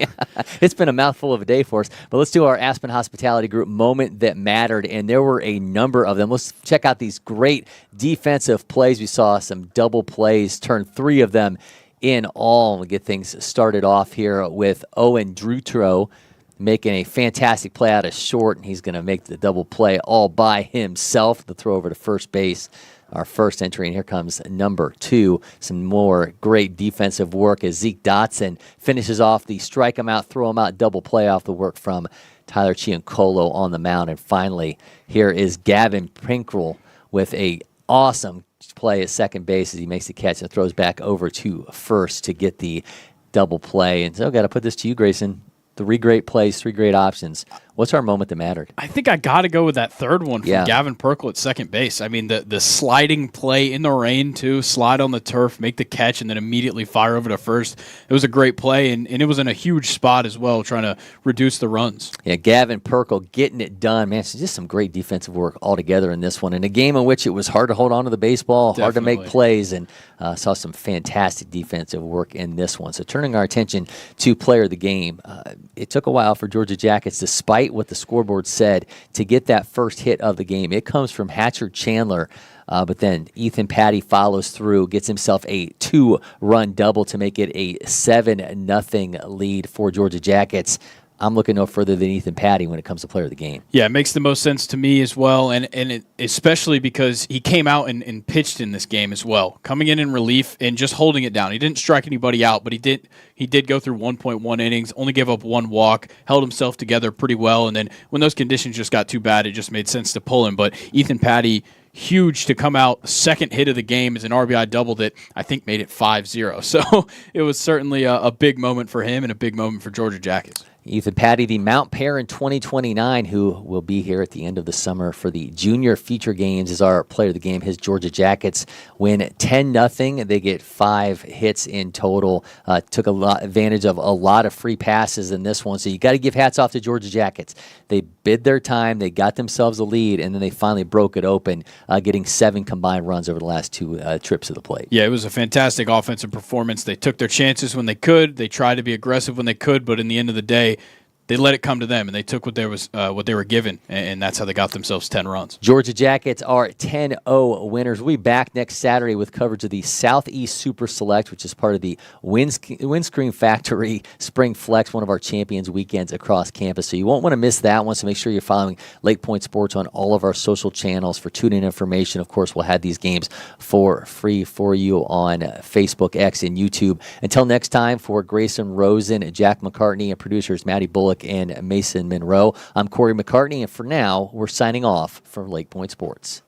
it's been a mouthful of a day for us, but let's do our Aspen Hospitality Group moment that mattered, and there were a number of them. Let's check out these great defensive plays. We saw some double plays, turn 3 of them in all. We'll get things started off here with Owen Drutro making a fantastic play out of short, and he's going to make the double play all by himself. The throw over to first base, our first entry, and here comes number 2. Some more great defensive work as Zeke Dotson finishes off the strike him out, throw him out, double play off the work from Tyler Chiancolo on the mound. And finally, here is Gavin Pinkrell with a awesome play at second base as he makes the catch and throws back over to first to get the double play. And so got to put this to you, Grayson. 3 great plays, 3 great options. What's our moment that mattered? I think I got to go with that third one from Gavin Pinkrell at second base. I mean, the sliding play in the rain, too, slide on the turf, make the catch, and then immediately fire over to first. It was a great play, and it was in a huge spot as well, trying to reduce the runs. Yeah, Gavin Pinkrell getting it done. Man, it's just some great defensive work altogether in this one. In a game in which it was hard to hold on to the baseball, hard to make plays, and saw some fantastic defensive work in this one. So turning our attention to player of the game, it took a while for Georgia Jackets, despite what the scoreboard said, to get that first hit of the game. It comes from Hatcher Chandler, but then Ethan Patty follows through, gets himself a 2-run double to make it a 7-0 lead for Georgia Jackets. I'm looking no further than Ethan Patty when it comes to player of the game. Yeah, it makes the most sense to me as well, and especially because he came out and pitched in this game as well, coming in relief and just holding it down. He didn't strike anybody out, but he did go through 1.1 innings, only gave up 1 walk, held himself together pretty well, and then when those conditions just got too bad, it just made sense to pull him. But Ethan Patty, huge to come out, second hit of the game is an RBI double that I think made it 5-0. So it was certainly a big moment for him and a big moment for Georgia Jackets. Ethan Patty, the Mount Perrin 2029, who will be here at the end of the summer for the junior feature games, is our player of the game. His Georgia Jackets win 10-0. They get 5 hits in total. Took advantage of a lot of free passes in this one. So you got to give hats off to Georgia Jackets. They bid their time. They got themselves a lead, and then they finally broke it open, getting 7 combined runs over the last 2 trips to the plate. Yeah, it was a fantastic offensive performance. They took their chances when they could. They tried to be aggressive when they could, but in the end of the day, they let it come to them, and they took what they were given, and that's how they got themselves 10 runs. Georgia Jackets are 10-0 winners. We'll be back next Saturday with coverage of the Southeast Super Select, which is part of the Windscreen Factory Spring Flex, one of our champions weekends across campus. So you won't want to miss that one, so make sure you're following LakePoint Sports on all of our social channels for tune-in information. Of course, we'll have these games for free for you on Facebook, X, and YouTube. Until next time, for Grayson, Rosen, Jack McCartney, and producers Maddie Bullock and Mason Monroe, I'm Cory McCartney, and for now, we're signing off from LakePoint Sports.